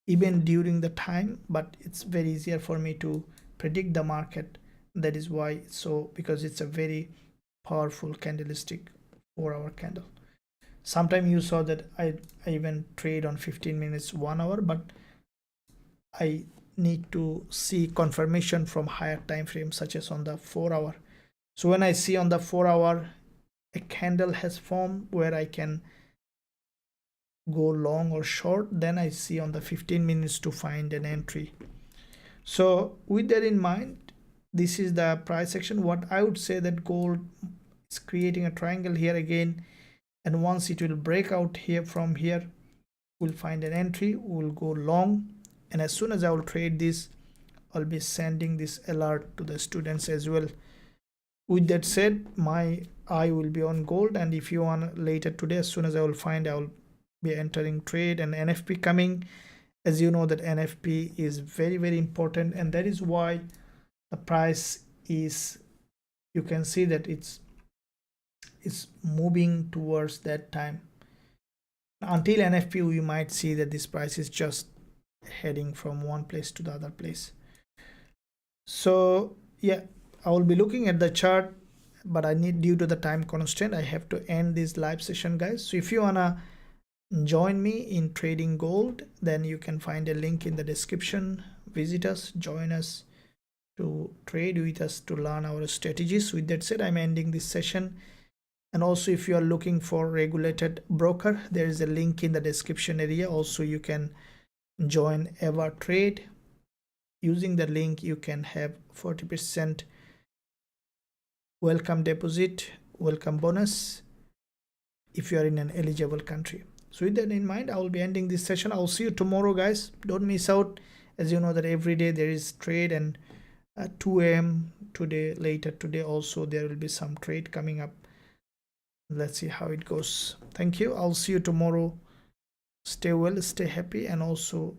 even during the time, but it's very easier for me to predict the market. That is why. So because it's a very powerful candlestick, 4-hour candle. Sometimes you saw that I even trade on 15 minutes, 1 hour, but I need to see confirmation from higher time frame, such as on the 4-hour. So when I see on the 4-hour a candle has formed where I can go long or short, then I see on the 15 minutes to find an entry. So with that in mind, this is the price action. What I would say that gold is creating a triangle here again, and once it will break out here from here, we'll find an entry, we'll go long, and as soon as I will trade this, I'll be sending this alert to the students as well. With that said, my eye will be on gold, and if you want later today, as soon as I will find, I will be entering trade. And NFP coming, as you know that NFP is very, very important, and that is why the price is, you can see that it's moving towards that time. Until NFP, we might see that this price is just heading from one place to the other place. So yeah, I will be looking at the chart, but I need, due to the time constraint, I have to end this live session, guys. So if you wanna join me in trading gold, then you can find a link in the description. Visit us, join us to trade with us to learn our strategies. With that said, I'm ending this session. And also, if you are looking for regulated broker, there is a link in the description area. Also, you can join Ever Trade. Using the link, you can have 40% welcome deposit, welcome bonus if you are in an eligible country. So with that in mind, I will be ending this session. I'll see you tomorrow, guys. Don't miss out. As you know that every day there is trade, and at 2 a.m. today, later today also, there will be some trade coming up. Let's see how it goes. Thank you. I'll see you tomorrow. Stay well, stay happy, and also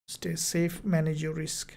stay safe, manage your risk.